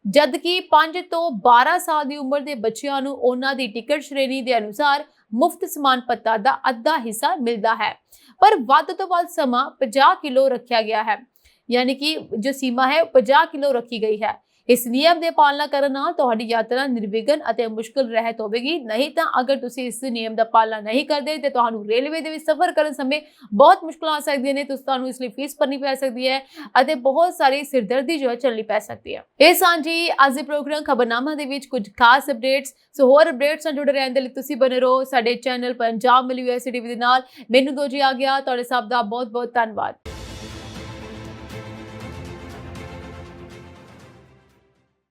ਜਦਕਿ 5 ਤੋਂ 12 ਸਾਲ ਦੀ ਉਮਰ ਦੇ ਬੱਚਿਆਂ ਨੂੰ ਉਹਨਾਂ ਦੀ ਟਿਕਟ ਸ਼੍ਰੇਣੀ ਦੇ ਅਨੁਸਾਰ ਮੁਫਤ ਸਮਾਨ ਪੱਤਾ ਦਾ ਅੱਧਾ ਹਿੱਸਾ ਮਿਲਦਾ ਹੈ। ਪਰ ਵੱਧ ਤੋਂ ਵੱਧ ਸਮਾਂ 50 ਕਿਲੋ ਰੱਖਿਆ ਗਿਆ ਹੈ, यानी कि जो सीमा है 50 किलो रखी गई है। इस नियम ਦੇ ਪਾਲਣਾ ਕਰਨ ਨਾਲ ਤੁਹਾਡੀ ਯਾਤਰਾ ਨਿਰਵਿਘਨ ਅਤੇ ਮੁਸ਼ਕਲ ਰਹਿਤ ਹੋਵੇਗੀ। ਨਹੀਂ ਤਾਂ ਅਗਰ ਤੁਸੀਂ ਇਸ ਨਿਯਮ ਦਾ ਪਾਲਣਾ ਨਹੀਂ ਕਰਦੇ ਤੇ ਤੁਹਾਨੂੰ ਰੇਲਵੇ ਦੇ ਵਿੱਚ ਸਫ਼ਰ ਕਰਨ ਸਮੇਂ ਬਹੁਤ ਮੁਸ਼ਕਲਾਂ ਆ ਸਕਦੀਆਂ ਨੇ। ਤੁਹਾਨੂੰ ਇਸ ਲਈ ਫੀਸ ਭਰਨੀ ਪੈ ਸਕਦੀ ਹੈ ਅਤੇ ਬਹੁਤ ਸਾਰੀ ਸਿਰਦਰਦੀ ਜੋ ਹੈ ਝੱਲਣੀ ਪੈ ਸਕਦੀ ਹੈ। ਇਹ ਸਾਂਝੀ ਅੱਜ ਦੇ ਪ੍ਰੋਗਰਾਮ ਖਬਰਨਾਮਾ ਦੇ ਵਿੱਚ ਕੁਝ ਖਾਸ ਅਪਡੇਟਸ। ਸੋ ਹੋਰ ਅਪਡੇਟਸ ਨਾਲ ਜੁੜੇ ਰਹਿਣ ਦੇ ਲਈ ਤੁਸੀਂ ਬਣੇ ਰਹੋ ਸਾਡੇ ਚੈਨਲ ਪੰਜਾਬ ਮਿਲੀ ਯੂਐਸਏ ਟੀਵੀ ਦੇ ਨਾਲ। ਮੈਨੂੰ ਦੋ ਜੀ ਆ ਗਿਆ। ਤੁਹਾਡੇ ਸਭ ਦਾ ਬਹੁਤ ਬਹੁਤ ਧੰਨਵਾਦ।